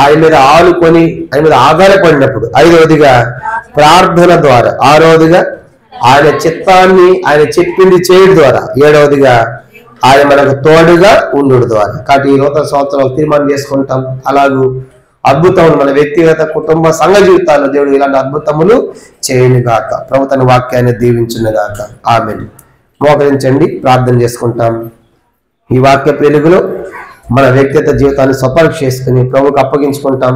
ఆయన మీద ఆనుకొని ఆయన మీద ఆధారపడినప్పుడు, ఐదవదిగా ప్రార్థన ద్వారా, ఆరవదిగా ఆయన చిత్తాన్ని ఆయన చెప్పింది చేయడం ద్వారా, ఏడవదిగా ఆయన మనకు తోడుగా ఉండు ద్వారా. కాబట్టి ఈ నూతన సంవత్సరాలు తీర్మానం చేసుకుంటాం. అలాగూ అద్భుతములు మన వ్యక్తిగత కుటుంబ సంఘ జీవితాల్లో దేవుడు ఇలాంటి అద్భుతములు చేయను గాక. ప్రభు తన వాక్యాన్ని దీవించును గాక. ఆమేన్. మోకరించండి, ప్రార్థన చేసుకుంటాం. ఈ వాక్య వెలుగులో మన వ్యక్తిగత జీవితాన్ని స్వపరీక్ష చేసుకుని ప్రభువుకు అప్పగించుకుంటాం.